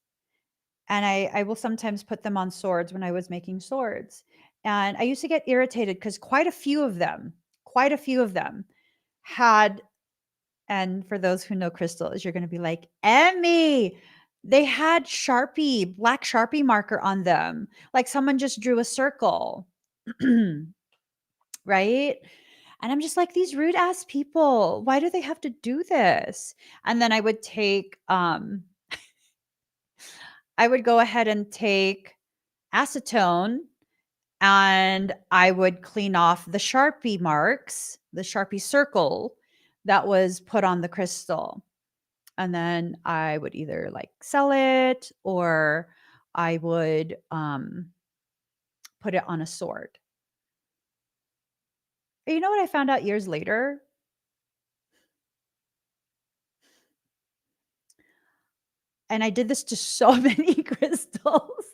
And I will sometimes put them on swords when I was making swords. And I used to get irritated because quite a few of them had, and for those who know crystals, you're going to be like, Emmy, they had black Sharpie marker on them. Like someone just drew a circle. Right? And I'm just like, these rude ass people, why do they have to do this? And then I would go ahead and take acetone, and I would clean off the Sharpie marks, the Sharpie circle that was put on the crystal. And then I would either like sell it, or I would put it on a sword. You know what I found out years later? And I did this to so many crystals.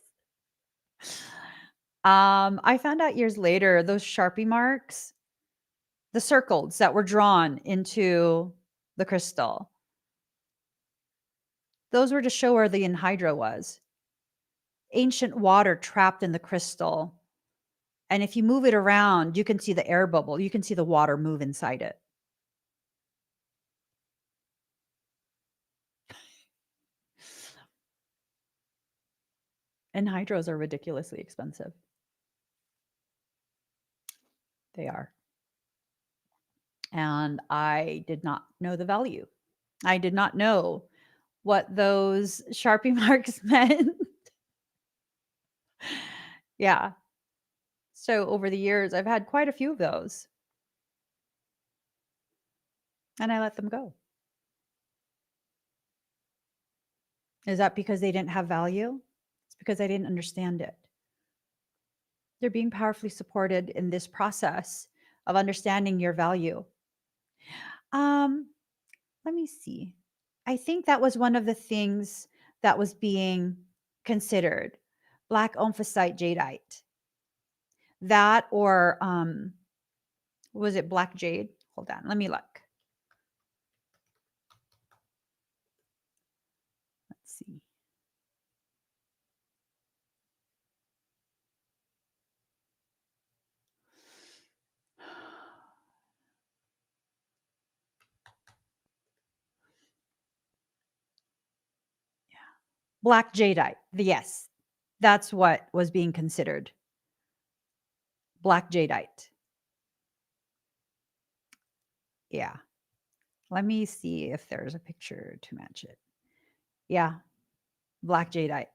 I found out years later, those Sharpie marks, the circles that were drawn into the crystal, those were to show where the anhydra was. Ancient water trapped in the crystal. And if you move it around, you can see the air bubble. You can see the water move inside it. Anhydras are ridiculously expensive. They are. And I did not know the value. I did not know what those Sharpie marks meant. Yeah. So over the years, I've had quite a few of those. And I let them go. Is that because they didn't have value? It's because I didn't understand it. They're being powerfully supported in this process of understanding your value. Let me see. I think that was one of the things that was being considered. Black omphacite jadeite. That, or was it black jade? Hold on, let me look. Let's see. Black jadeite. Yes, that's what was being considered. Black jadeite. Yeah. Let me see if there's a picture to match it. Yeah. Black jadeite.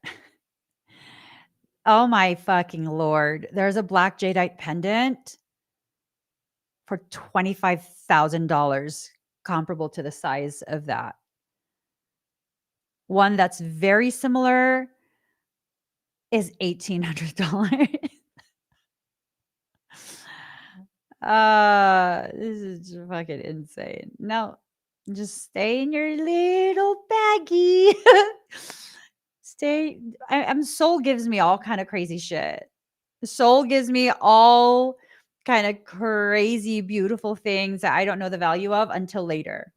Oh my fucking Lord. There's a black jadeite pendant for $25,000, comparable to the size of that. One that's very similar is $1,800. This is fucking insane. No, just stay in your little baggie. Stay. Soul gives me all kind of crazy shit. Soul gives me all kind of crazy, beautiful things that I don't know the value of until later,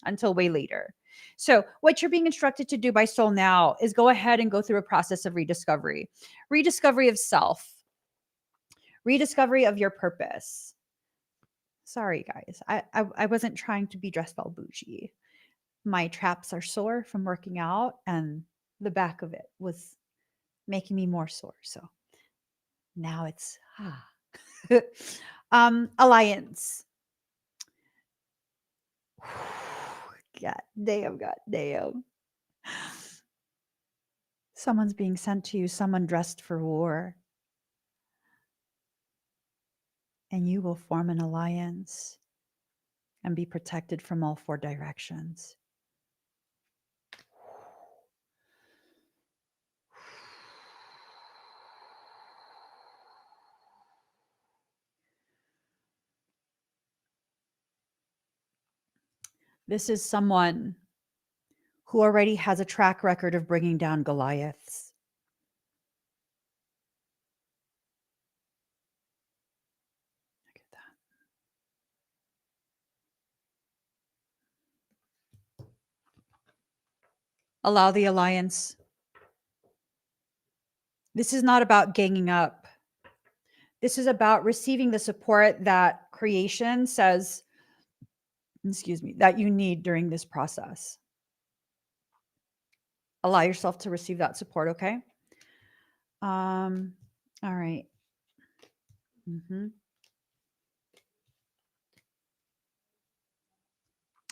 until way later. So, what you're being instructed to do by soul now is go ahead and go through a process of rediscovery, rediscovery of self, rediscovery of your purpose. Sorry, guys. I wasn't trying to be dressed all bougie. My traps are sore from working out, and the back of it was making me more sore. So now it's alliance. God damn. Someone's being sent to you, someone dressed for war. And you will form an alliance and be protected from all four directions. This is someone who already has a track record of bringing down Goliaths. Look at that. Allow the alliance. This is not about ganging up. This is about receiving the support that creation says, that you need during this process. Allow yourself to receive that support, okay? All right.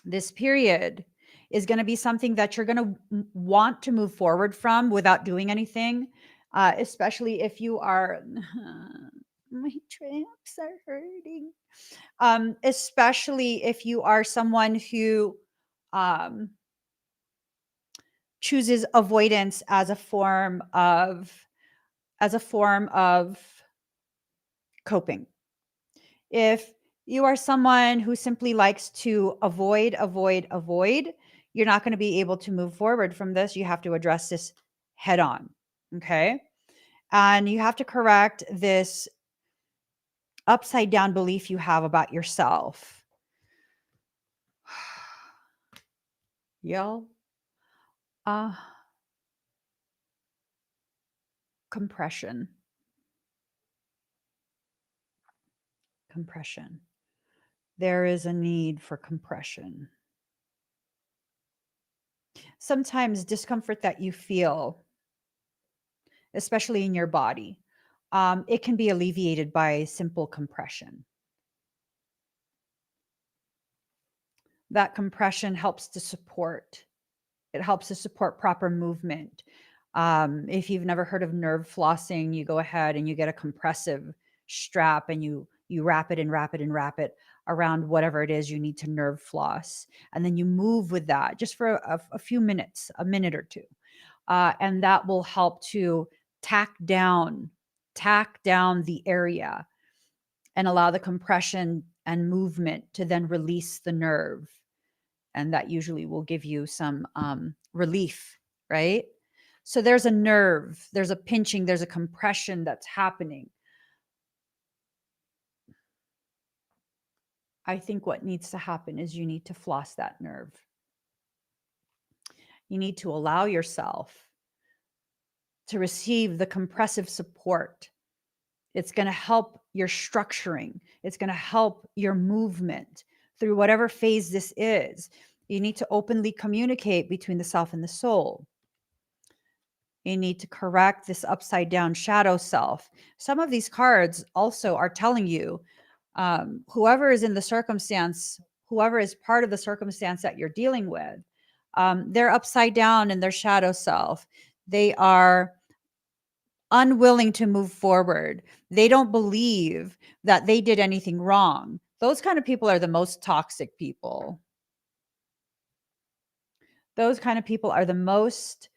This period is going to be something that you're going to want to move forward from without doing anything, especially if you are, my tramps are hurting. Especially if you are someone who chooses avoidance as a form of coping. If you are someone who simply likes to avoid, you're not going to be able to move forward from this. You have to address this head on. Okay. And you have to correct this upside down belief you have about yourself. Y'all. Compression. There is a need for compression. Sometimes discomfort that you feel, especially in your body, it can be alleviated by simple compression. That compression helps to support. It helps to support proper movement. If you've never heard of nerve flossing, you go ahead and you get a compressive strap and you wrap it and wrap it and wrap it around whatever it is you need to nerve floss. And then you move with that just for a few minutes, a minute or two. And that will help to tack down the area and allow the compression and movement to then release the nerve. And that usually will give you some relief, right? So there's a nerve, there's a pinching, there's a compression that's happening. I think what needs to happen is you need to floss that nerve. You need to allow yourself to receive the compressive support. It's going to help your structuring. It's going to help your movement through whatever phase this is. You need to openly communicate between the self and the soul. You need to correct this upside down shadow self. Some of these cards also are telling you, whoever is in the circumstance, whoever is part of the circumstance that you're dealing with, they're upside down in their shadow self. They are unwilling to move forward. They don't believe that they did anything wrong. Those kind of people are the most toxic people. Those kind of people are the most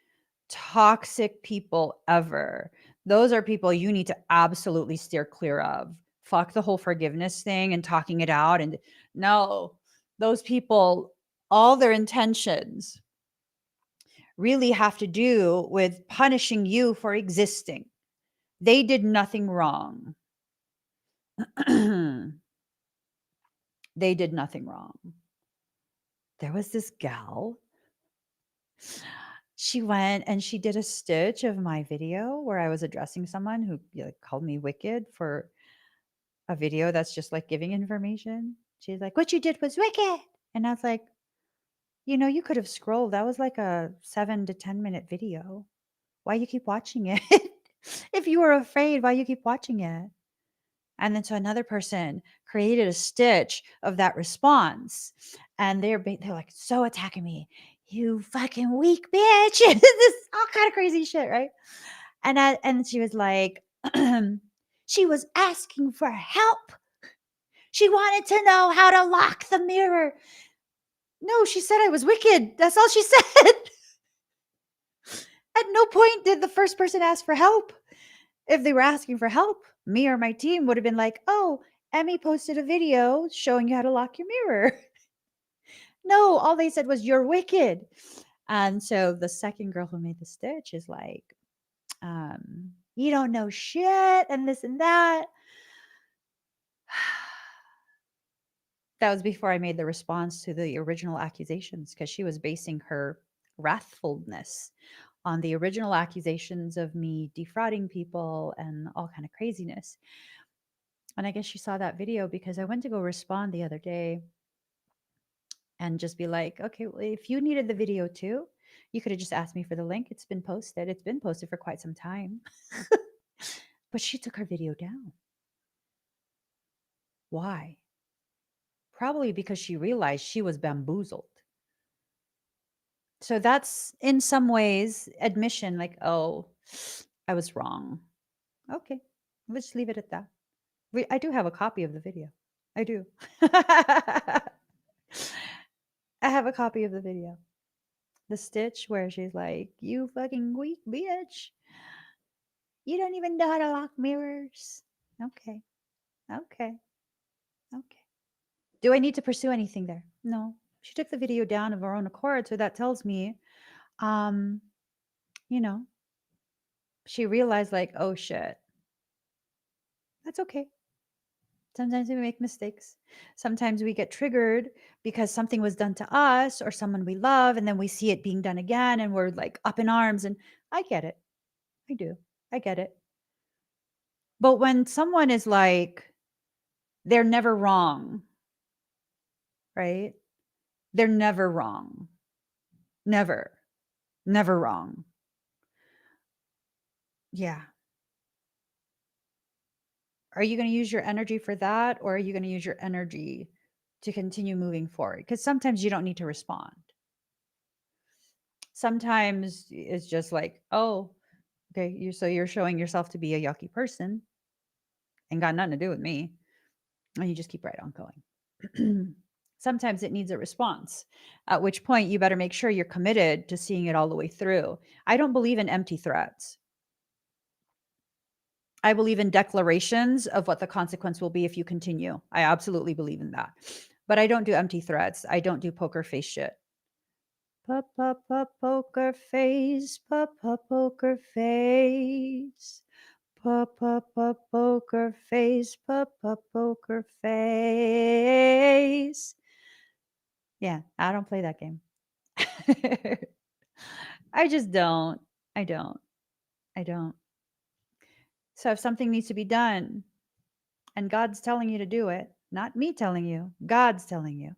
toxic people ever. Those are people you need to absolutely steer clear of. Fuck the whole forgiveness thing and talking it out. And no, those people, all their intentions really have to do with punishing you for existing. They did nothing wrong. They did nothing wrong. There was this gal. She went and she did a stitch of my video where I was addressing someone who called me wicked for a video that's just like giving information. She's like, "What you did was wicked." And I was like, you could have scrolled. That was like a 7 to 10 minute video. Why you keep watching it? If you were afraid, why you keep watching it? And then so another person created a stitch of that response, and they're like so attacking me. you fucking weak bitch. This all kind of crazy shit, right? And she was like, she was asking for help. She wanted to know how to lock the mirror. No, she said I was wicked. That's all she said. At no point did the first person ask for help. If they were asking for help, me or my team would have been like, oh, Emmy posted a video showing you how to lock your mirror. No, all they said was, you're wicked. And so the second girl who made the stitch is like, you don't know shit and this and that. That was before I made the response to the original accusations, because she was basing her wrathfulness on the original accusations of me defrauding people and all kind of craziness. And I guess she saw that video because I went to go respond the other day and just be like, okay, well, if you needed the video too, you could have just asked me for the link. It's been posted. It's been posted for quite some time. But she took her video down. Why? Probably because she realized she was bamboozled. So that's in some ways admission, like, oh, I was wrong. Okay, let's leave it at that. I do have a copy of the video. I do. I have a copy of the video. The stitch where she's like, you fucking weak bitch. You don't even know how to lock mirrors. Okay. Okay. Okay. Do I need to pursue anything there? No. She took the video down of her own accord. So that tells me, um, you know, she realized, like, oh shit. That's okay. Sometimes we make mistakes. Sometimes we get triggered because something was done to us or someone we love, and then we see it being done again and we're like up in arms. And I get it. I do. I get it. But when someone is like, they're never wrong, right? They're never wrong. Never. Never wrong. Yeah. Are you going to use your energy for that, or are you going to use your energy to continue moving forward? Because sometimes you don't need to respond. Sometimes it's just like, oh, okay, you're showing yourself to be a yucky person and got nothing to do with me. And you just keep right on going. Sometimes it needs a response, at which point you better make sure you're committed to seeing it all the way through. I don't believe in empty threats. I believe in declarations of what the consequence will be if you continue. I absolutely believe in that. But I don't do empty threats. I don't do poker face shit. Poker face, poker face. Poker face, poker face. Yeah, I don't play that game. I just don't. I don't. I don't. So if something needs to be done and God's telling you to do it, not me telling you, God's telling you,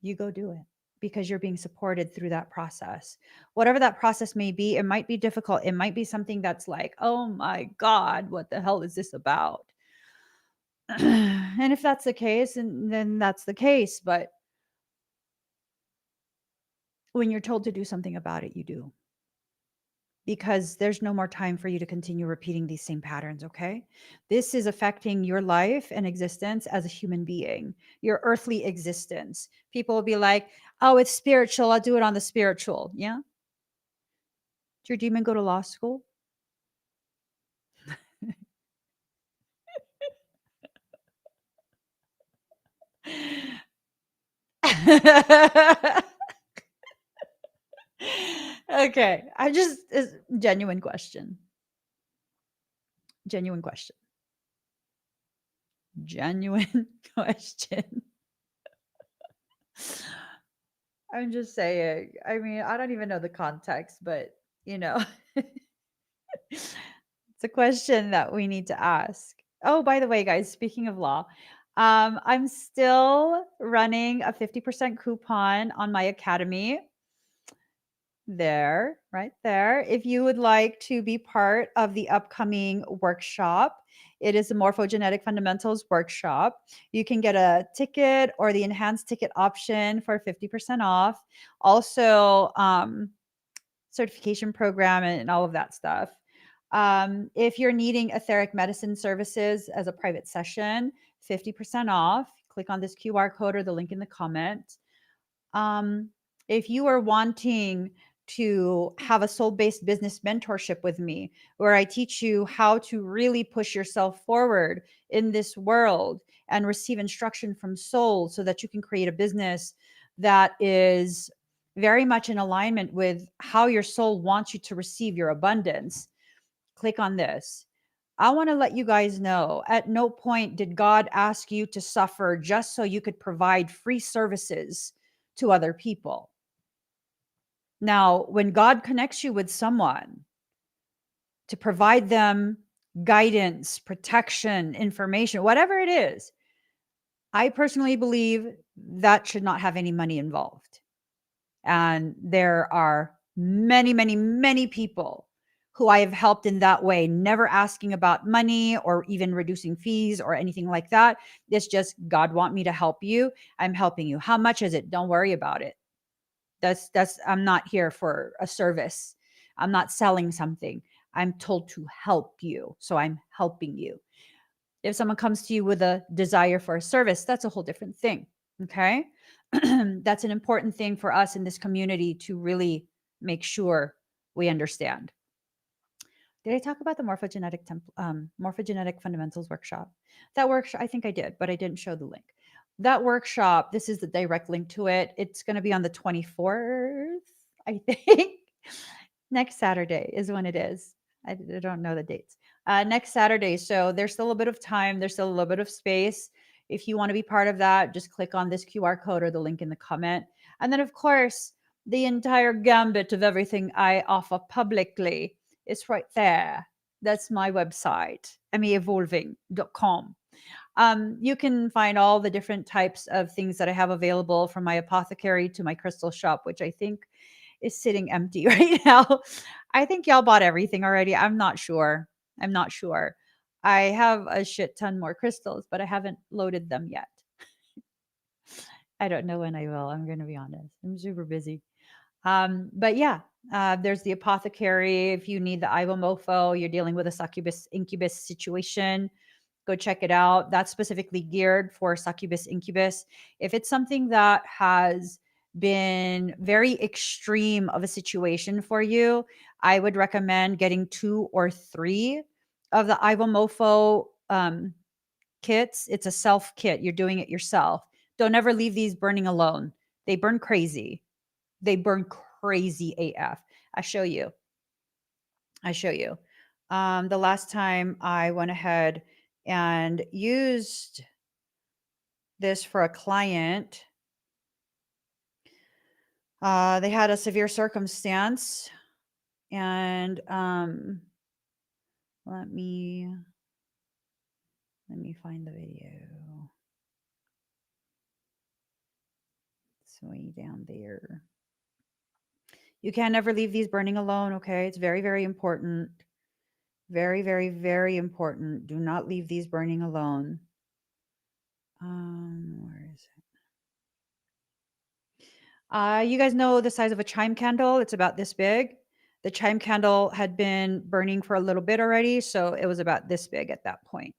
you go do it because you're being supported through that process. Whatever that process may be, it might be difficult. It might be something that's like, oh my God, what the hell is this about? And if that's the case, and then that's the case. But when you're told to do something about it, you do. Because there's no more time for you to continue repeating these same patterns, okay? This is affecting your life and existence as a human being, your earthly existence. People will be like, oh, it's spiritual. I'll do it on the spiritual. Yeah? Did your demon go to law school? Okay. Genuine question. Genuine question. Genuine question. I'm just saying. I mean, I don't even know the context, but it's a question that we need to ask. Oh, by the way, guys, speaking of law, I'm still running a 50% coupon on my academy. there, right there. If you would like to be part of the upcoming workshop, it is the Morphogenetic Fundamentals workshop. You can get a ticket or the enhanced ticket option for 50% off. Also, certification program and all of that stuff. If you're needing etheric medicine services as a private session, 50% off. Click on this QR code or the link in the comment. Um, if you are wanting to have a soul based business mentorship with me, where I teach you how to really push yourself forward in this world and receive instruction from soul so that you can create a business that is very much in alignment with how your soul wants you to receive your abundance, click on this. I want to let you guys know at no point did God ask you to suffer just so you could provide free services to other people. Now, when God connects you with someone to provide them guidance, protection, information, whatever it is, I personally believe that should not have any money involved. And there are many, many, many people who I have helped in that way, never asking about money or even reducing fees or anything like that. It's just God want me to help you. I'm helping you. How much is it? Don't worry about it. That's I'm not here for a service. I'm not selling something. I'm told to help you. So I'm helping you. If someone comes to you with a desire for a service, that's a whole different thing. Okay. That's an important thing for us in this community to really make sure we understand. Did I talk about the morphogenetic fundamentals workshop? That workshop, I think I did, but I didn't show the link. That workshop, this is the direct link to it. It's going to be on the 24th, I think. Next Saturday is when it is. I don't know the dates. Next Saturday. So there's still a bit of time. There's still a little bit of space. If you want to be part of that, just click on this QR code or the link in the comment. And then, of course, the entire gambit of everything I offer publicly is right there. That's my website, meevolving.com. You can find all the different types of things that I have available, from my apothecary to my crystal shop, which I think is sitting empty right now. I think y'all bought everything already. I'm not sure. I'm not sure. I have a shit ton more crystals, but I haven't loaded them yet. I don't know when I will. I'm going to be honest. I'm super busy. But yeah, there's the apothecary. If you need the Ivomofo, you're dealing with a succubus incubus situation, go check it out. That's specifically geared for succubus incubus. If it's something that has been very extreme of a situation for you, I would recommend getting 2 or 3 of the Ivomofo kits. It's a self kit. You're doing it yourself. Don't ever leave these burning alone. They burn crazy. They burn crazy AF. I show you. I show you. The last time I went ahead and used this for a client, they had a severe circumstance, and let me find the video. It's way down there. You can never leave these burning alone, okay? It's very, very important. Very, very, very important. Do not leave these burning alone. Where is it? You guys know the size of a chime candle? It's about this big. The chime candle had been burning for a little bit already, so it was about this big at that point.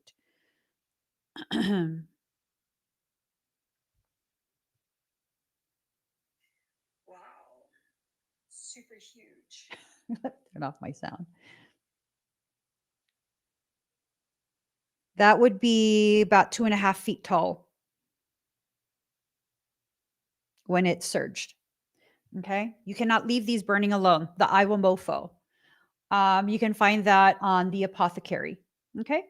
Wow. Super huge. Turn off my sound. That would be about 2.5 feet tall when it surged. Okay. You cannot leave these burning alone. The Iwamofo. You can find that on the apothecary. Okay.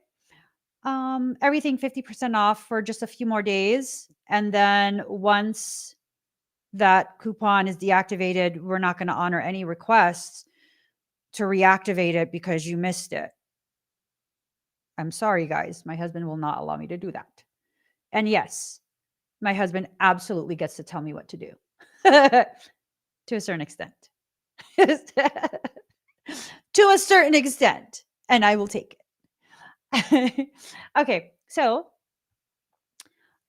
Everything 50% off for just a few more days. And then once that coupon is deactivated, we're not going to honor any requests to reactivate it because you missed it. I'm sorry, guys. My husband will not allow me to do that. And yes, my husband absolutely gets to tell me what to do to a certain extent. To a certain extent, and I will take it. Okay, so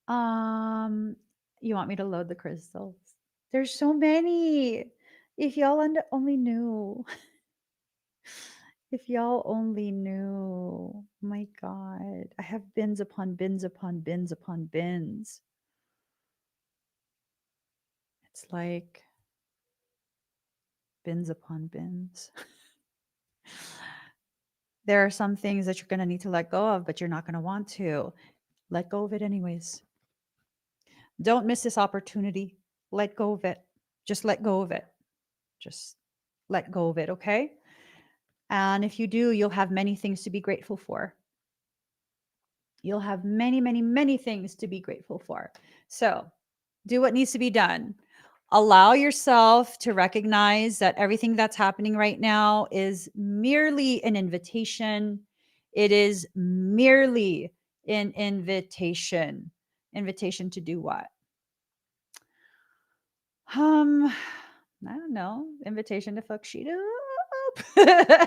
you want me to load the crystals? There's so many. If y'all only knew. If y'all only knew. My God. I have bins upon bins upon bins upon bins. It's like bins upon bins. There are some things that you're going to need to let go of, but you're not going to want to. Let go of it anyways. Don't miss this opportunity. Let go of it. Just let go of it. Just let go of it, okay? And if you do, you'll have many things to be grateful for. You'll have many, many, many things to be grateful for. So do what needs to be done. Allow yourself to recognize that everything that's happening right now is merely an invitation. It is merely an invitation. Invitation to do what? I don't know. Invitation to fuck shit up.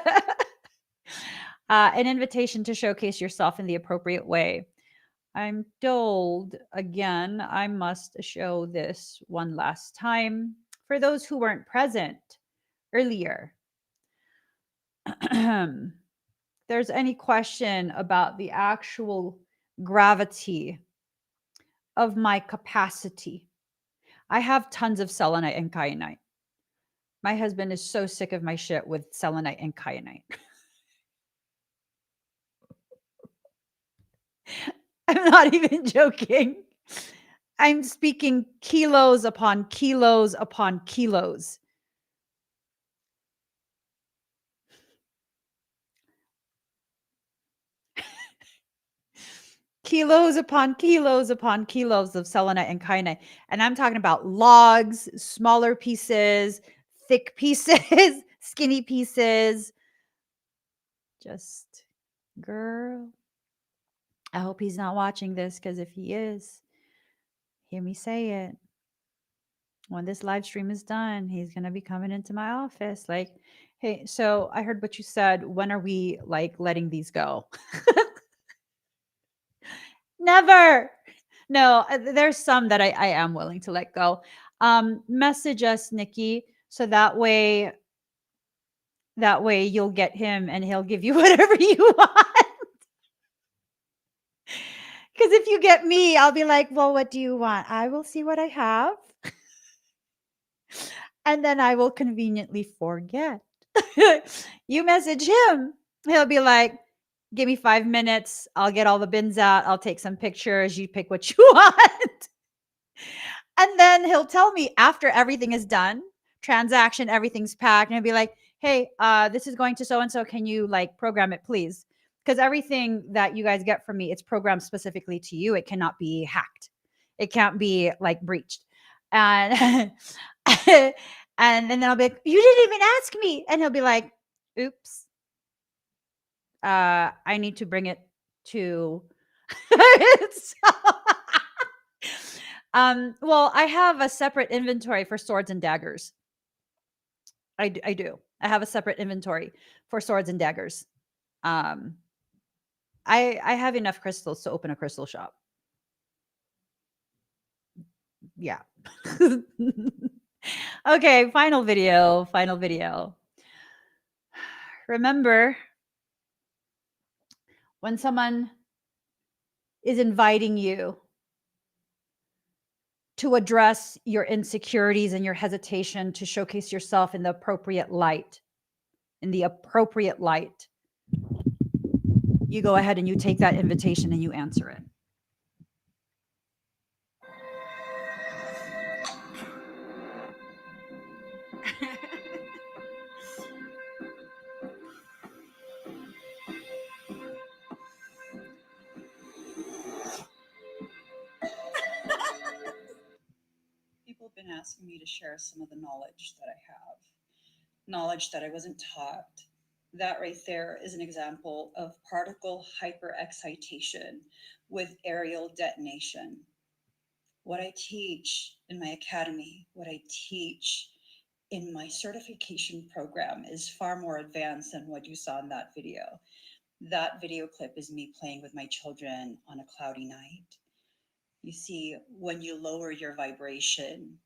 An invitation to showcase yourself in the appropriate way. I'm told again, I must show this one last time for those who weren't present earlier. There's any question about the actual gravity of my capacity. I have tons of selenite and kyanite. My husband is so sick of my shit with selenite and kyanite. I'm not even joking. I'm speaking kilos upon kilos upon kilos. Kilos upon kilos upon kilos of selenite and kyanite. And I'm talking about logs, smaller pieces, thick pieces, skinny pieces. Just, girl, I hope he's not watching this, because if he is, hear me say it. When this live stream is done, he's going to be coming into my office like, hey, so I heard what you said. When are we like letting these go? Never. No, there's some that I am willing to let go. Message us, Nikki, so that way you'll get him and he'll give you whatever you want. Because if you get me, I'll be like, well, what do you want? I will see what I have. And then I will conveniently forget. You message him, he'll be like, give me 5 minutes. I'll get all the bins out. I'll take some pictures. You pick what you want. And then he'll tell me after everything is done, transaction, everything's packed, and he'll be like, hey, this is going to so and so. Can you like program it, please? Because everything that you guys get from me, it's programmed specifically to you. It cannot be hacked. It can't be like breached. And and then I'll be like, you didn't even ask me. And he'll be like, oops. I need to bring it to well, I have a separate inventory for swords and daggers. I do. I have a separate inventory for swords and daggers. Um, I have enough crystals to open a crystal shop. Yeah. Okay, final video. Final video. Remember, when someone is inviting you to address your insecurities and your hesitation to showcase yourself in the appropriate light, you go ahead and you take that invitation and you answer it. People have been asking me to share some of the knowledge that I have, knowledge that I wasn't taught. That right there is an example of particle hyperexcitation with aerial detonation. What I teach in my academy, what I teach in my certification program is far more advanced than what you saw in that video. That video clip is me playing with my children on a cloudy night. You see, when you lower your vibration,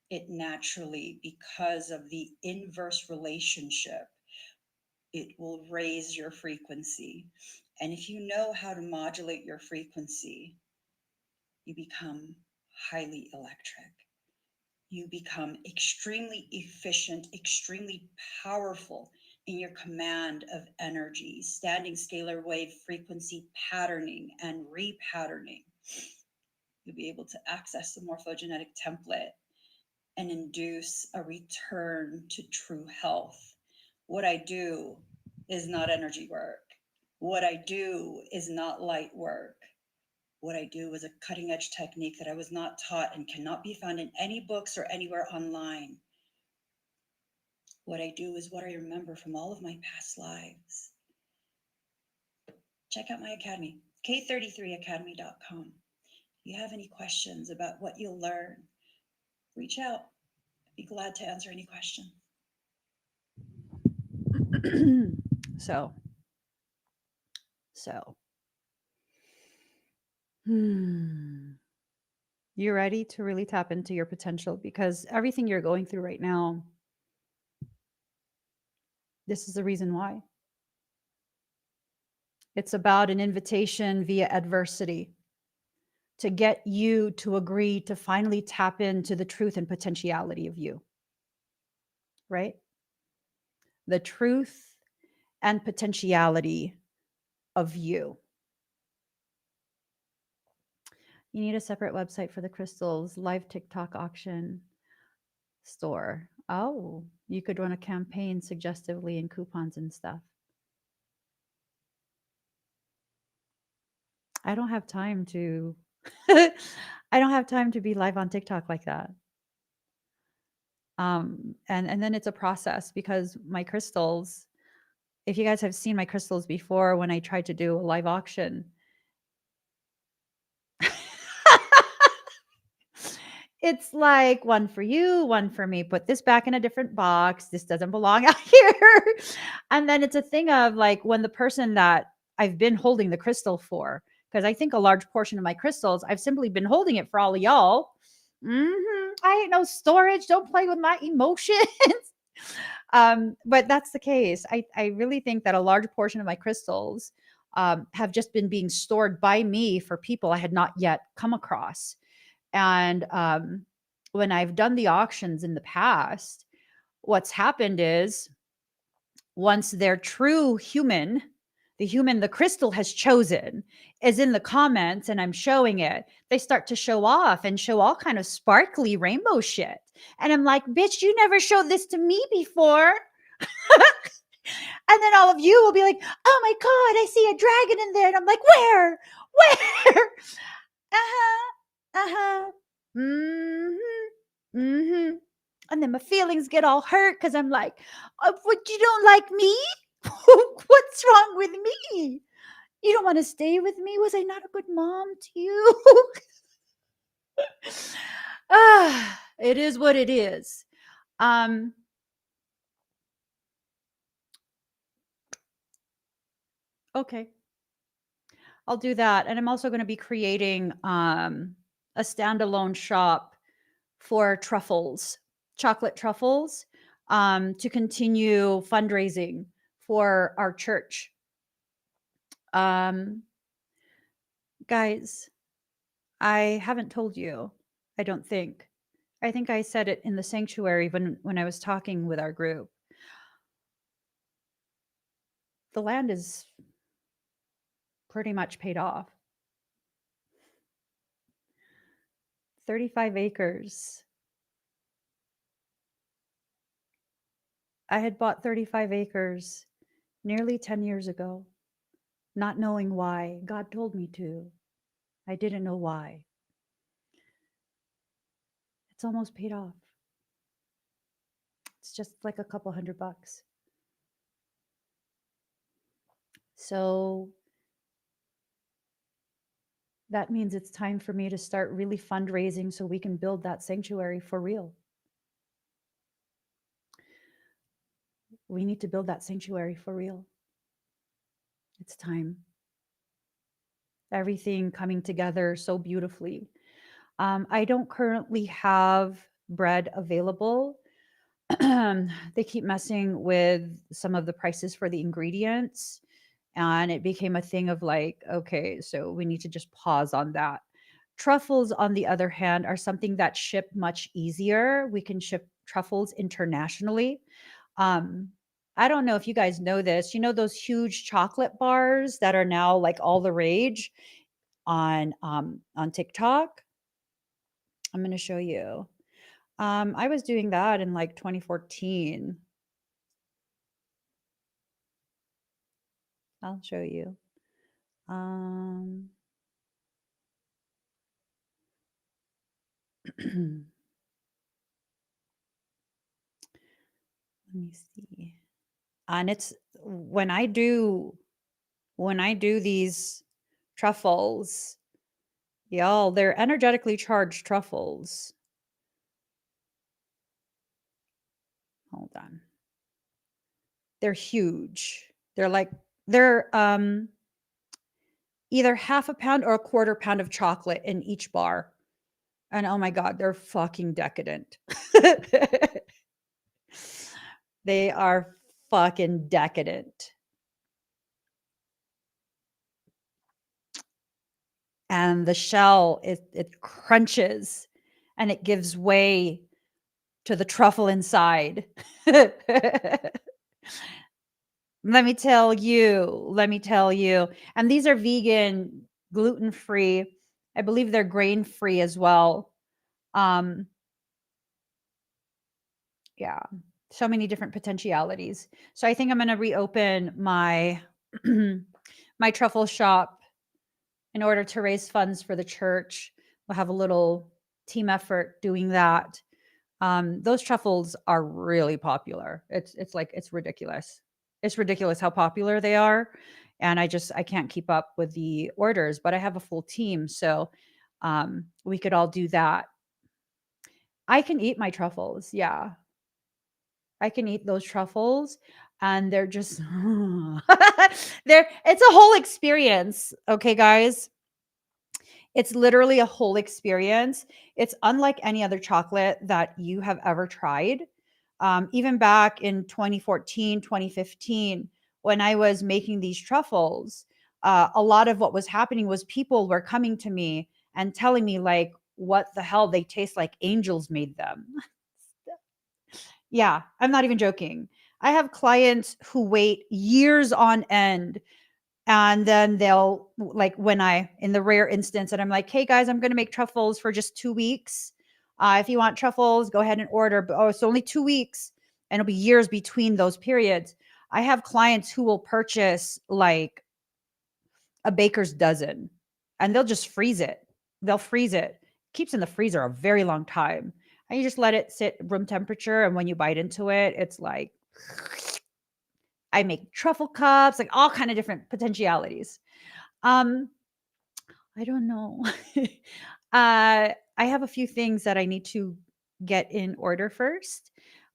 it naturally, because of the inverse relationship, it will raise your frequency. And if you know how to modulate your frequency, you become highly electric. You become extremely efficient, extremely powerful in your command of energy, standing scalar wave frequency patterning and repatterning. You'll be able to access the morphogenetic template and induce a return to true health. What I do is not energy work. What I do is not light work. What I do is a cutting edge technique that I was not taught and cannot be found in any books or anywhere online. What I do is what I remember from all of my past lives. Check out my academy, k33academy.com. If you have any questions about what you'll learn, reach out. I'd be glad to answer any question. So, so, you ready to really tap into your potential? Because everything you're going through right now, this is the reason why. It's about an invitation via adversity to get you to agree to finally tap into the truth and potentiality of you, right? The truth and potentiality of you. You need a separate website for the crystals, live TikTok auction store. Oh, you could run a campaign suggestively and coupons and stuff. I don't have time to I don't have time to be live on TikTok like that. And then it's a process because my crystals, if you guys have seen my crystals before when I tried to do a live auction, it's like one for you, one for me. Put this back in a different box. This doesn't belong out here. And then it's a thing of like when the person that I've been holding the crystal for, because I think a large portion of my crystals, I've simply been holding it for all of y'all. I ain't no storage. Don't play with my emotions. But that's the case. I really think that a large portion of my crystals have just been being stored by me for people I had not yet come across. And when I've done the auctions in the past, what's happened is once their true human, the human the crystal has chosen, is in the comments and I'm showing it, they start to show off and show all kind of sparkly rainbow shit. And I'm like, bitch, you never showed this to me before. And then all of you will be like, oh my God, I see a dragon in there. And I'm like, where? Where? Uh-huh. Uh-huh. Mm-hmm. Mm-hmm. And then my feelings get all hurt because I'm like, what, you don't like me? What's wrong with me? You don't want to stay with me? Was I not a good mom to you? It is what it is. Okay. I'll do that. And I'm also going to be creating a standalone shop for truffles, chocolate truffles, to continue fundraising for our church. Guys, I haven't told you, I don't think. I think I said it in the sanctuary when I was talking with our group. The land is pretty much paid off. 35 acres. I had bought 35 acres nearly 10 years ago, not knowing why. God told me to. I didn't know why. It's almost paid off. It's just like a couple $100. So that means it's time for me to start really fundraising so we can build that sanctuary for real. We need to build that sanctuary for real. It's time. Everything coming together so beautifully. I don't currently have bread available. They keep messing with some of the prices for the ingredients. And it became a thing of like, okay, so we need to just pause on that. Truffles, on the other hand, are something that ship much easier. We can ship truffles internationally. Um, I don't know if you guys know this. You know those huge chocolate bars that are now like all the rage on TikTok? I'm going to show you. I was doing that in like 2014. I'll show you. Um, let me see. And it's when I do these truffles, y'all, they're energetically charged truffles. Hold on. They're huge. They're either half a pound or a quarter pound of chocolate in each bar. And oh my god, they're fucking decadent. They are fucking decadent. And the shell, it crunches and it gives way to the truffle inside. Let me tell you. And these are vegan, gluten free. I believe they're grain free as well. Um, yeah, so many different potentialities. So I think I'm going to reopen my my truffle shop in order to raise funds for the church. We'll have a little team effort doing that. Those truffles are really popular. It's like it's ridiculous. It's ridiculous how popular they are, and I can't keep up with the orders. But I have a full team, so we could all do that. I can eat my truffles. Yeah, I can eat those truffles, and they're just they're. It's a whole experience. Okay, guys. It's literally a whole experience. It's unlike any other chocolate that you have ever tried. Even back in 2014, 2015, when I was making these truffles, a lot of what was happening was people were coming to me and telling me, like, what the hell, they taste like angels made them. Yeah, I'm not even joking. I have clients who wait years on end, and then they'll, like, when I, in the rare instance that I'm like, hey guys, I'm going to make truffles for just 2 weeks. If you want truffles, go ahead and order. But oh, it's only 2 weeks, and it'll be years between those periods. I have clients who will purchase like a baker's dozen, and they'll just freeze it. They'll freeze it. Keeps in the freezer a very long time. And you just let it sit room temperature. And when you bite into it, it's like, I make truffle cups, like all kind of different potentialities. Um, I don't know. I have a few things that I need to get in order first.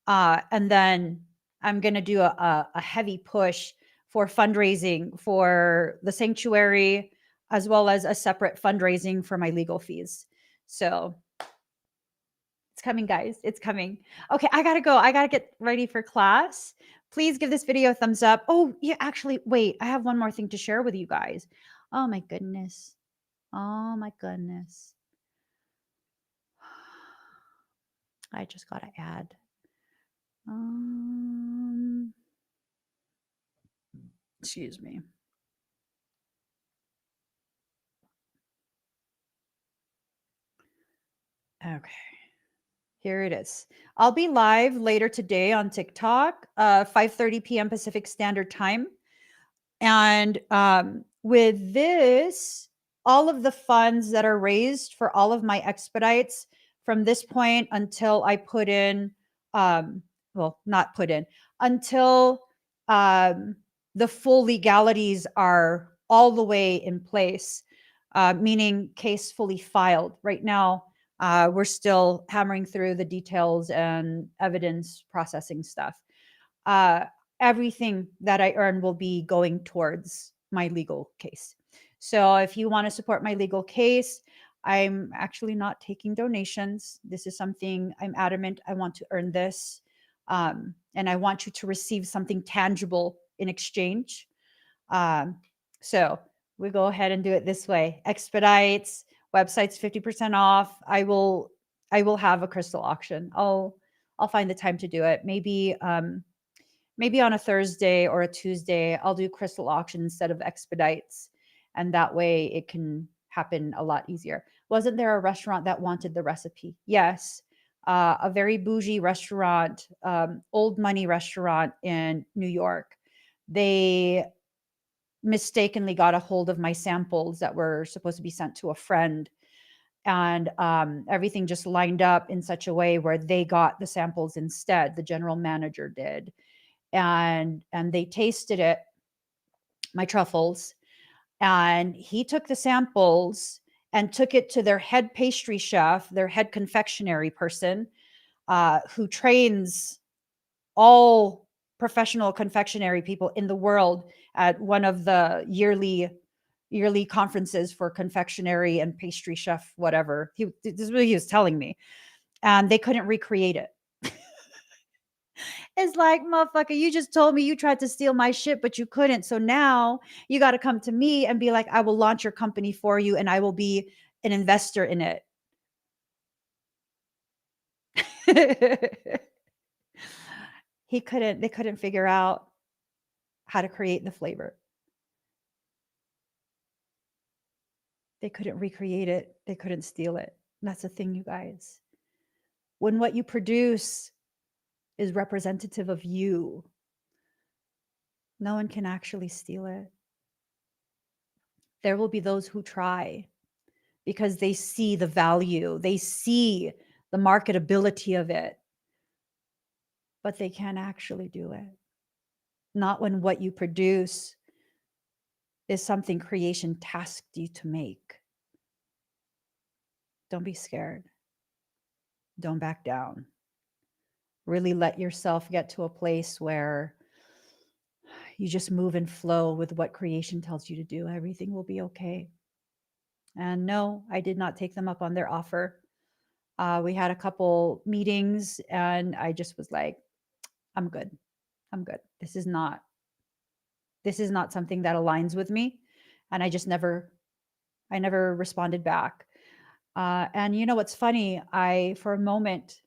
And then I'm going to do a heavy push for fundraising for the sanctuary, as well as a separate fundraising for my legal fees. So it's coming, guys. It's coming. Okay, I got to go. I got to get ready for class. Please give this video a thumbs up. Oh, yeah, actually, wait. I have one more thing to share with you guys. Oh, my goodness. Oh my goodness. I just got to add. Um, excuse me. Okay. Here it is. I'll be live later today on TikTok, 5:30 p.m. Pacific Standard Time. And with this, all of the funds that are raised for all of my expedites from this point until I put in, well, not put in, until um, the full legalities are all the way in place, meaning case fully filed. Right now, we're still hammering through the details and evidence processing stuff. everything that I earn will be going towards my legal case. So if you want to support my legal case, I'm actually not taking donations. This is something I'm adamant. I want to earn this. And I want you to receive something tangible in exchange. Um, so we go ahead and do it this way. Expedites, websites 50% off. I will have a crystal auction. I'll find the time to do it. Maybe on a Thursday or a Tuesday, I'll do crystal auction instead of expedites. And that way it can happen a lot easier. Wasn't there a restaurant that wanted the recipe? Yes. A very bougie restaurant, old money restaurant in New York. They mistakenly got a hold of my samples that were supposed to be sent to a friend. And everything just lined up in such a way where they got the samples instead. The general manager did, and they tasted it, my truffles, and he took the samples and took it to their head pastry chef, their head confectionery person, who trains all professional confectionery people in the world at one of the yearly conferences for confectionery and pastry chef whatever. This is what he was telling me, and they couldn't recreate it. It's like, motherfucker, you just told me you tried to steal my shit, but you couldn't. So now you got to come to me and be like, I will launch your company for you and I will be an investor in it. They couldn't figure out how to create the flavor. They couldn't recreate it. They couldn't steal it. That's the thing, you guys. When what you produce is representative of you, no one can actually steal it. There will be those who try because they see the value, they see the marketability of it, but they can't actually do it. Not when what you produce is something creation tasked you to make. Don't be scared. Don't back down. Really let yourself get to a place where you just move and flow with what creation tells you to do. Everything will be okay. And no, I did not take them up on their offer. We had a couple meetings and I just was like, I'm good. I'm good. This is not something that aligns with me. And I never responded back. And you know what's funny? For a moment,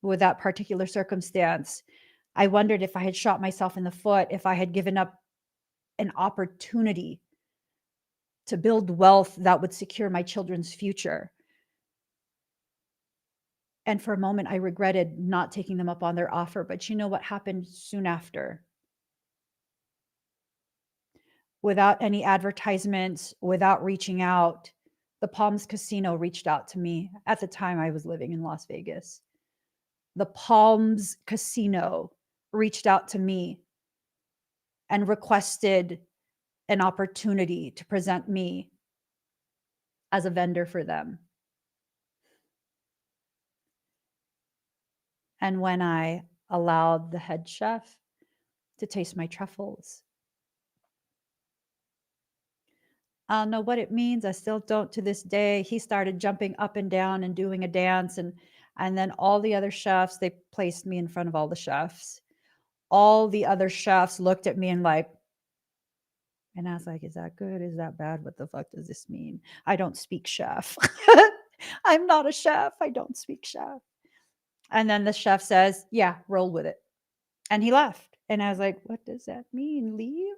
with that particular circumstance, I wondered if I had shot myself in the foot, if I had given up an opportunity to build wealth that would secure my children's future. And for a moment, I regretted not taking them up on their offer. But you know what happened soon after? Without any advertisements, without reaching out, the Palms Casino reached out to me. At the time, I was living in Las Vegas. The Palms Casino reached out to me and requested an opportunity to present me as a vendor for them. And when I allowed the head chef to taste my truffles, I don't know what it means. I still don't to this day. He started jumping up and down and doing a dance, and then all the other chefs, they placed me in front of all the chefs. All the other chefs looked at me and like, and I was like, is that good? Is that bad? What the fuck does this mean? I don't speak chef. I'm not a chef. I don't speak chef. And then the chef says, yeah, roll with it. And he left. And I was like, what does that mean? Leave?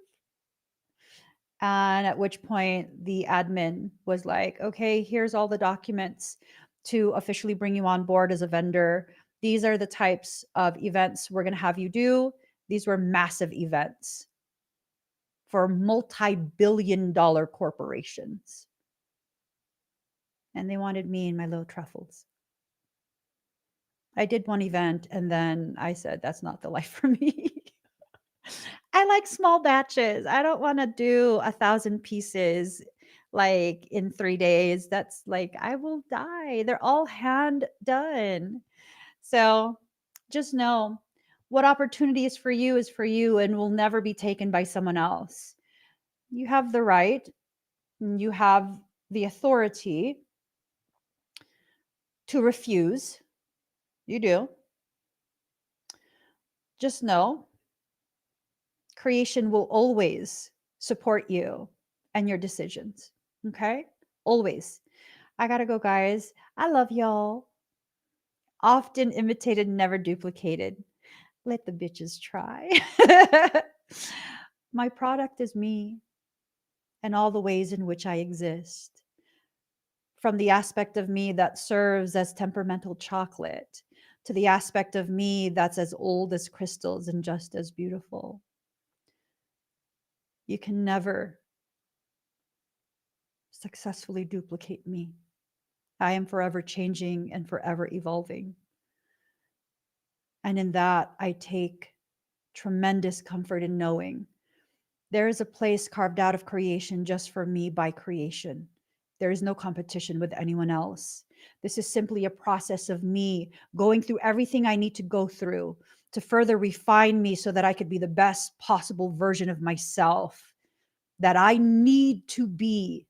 And at which point the admin was like, okay, here's all the documents to officially bring you on board as a vendor. These are the types of events we're going to have you do. These were massive events for multi-billion-dollar corporations. And they wanted me and my little truffles. I did one event and then I said, that's not the life for me. I like small batches. I don't want to do 1,000 pieces like in 3 days. That's like, I will die. They're all hand done. So just know What opportunity is for you and will never be taken by someone else. You have the right, and you have the authority to refuse. You do. Just know creation will always support you and your decisions. Okay? Always. I gotta go, guys. I love y'all. Often imitated, never duplicated. Let the bitches try. My product is me and all the ways in which I exist. From the aspect of me that serves as temperamental chocolate to the aspect of me that's as old as crystals and just as beautiful. You can never successfully duplicate me. I am forever changing and forever evolving. And in that, I take tremendous comfort in knowing there is a place carved out of creation just for me by creation. There is no competition with anyone else. This is simply a process of me going through everything I need to go through to further refine me so that I could be the best possible version of myself that I need to be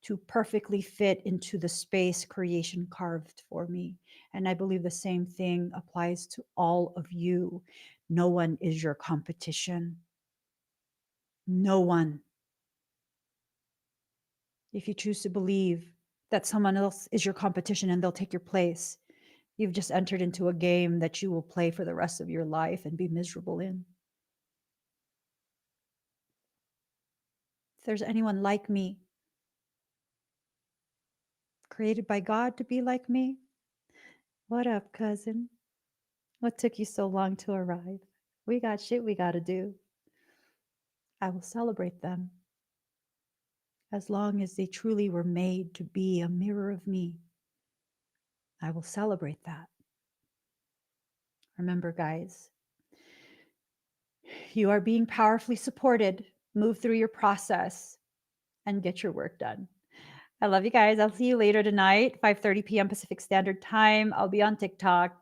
to perfectly fit into the space creation carved for me. And I believe the same thing applies to all of you. No one is your competition. No one. If you choose to believe that someone else is your competition and they'll take your place, you've just entered into a game that you will play for the rest of your life and be miserable in. If there's anyone like me, created by God to be like me, what up, cousin? What took you so long to arrive? We got shit we gotta do. I will celebrate them as long as they truly were made to be a mirror of me. I will celebrate that. Remember, guys, you are being powerfully supported. Move through your process and get your work done. I love you guys. I'll see you later tonight, 5:30 p.m. Pacific Standard Time. I'll be on TikTok.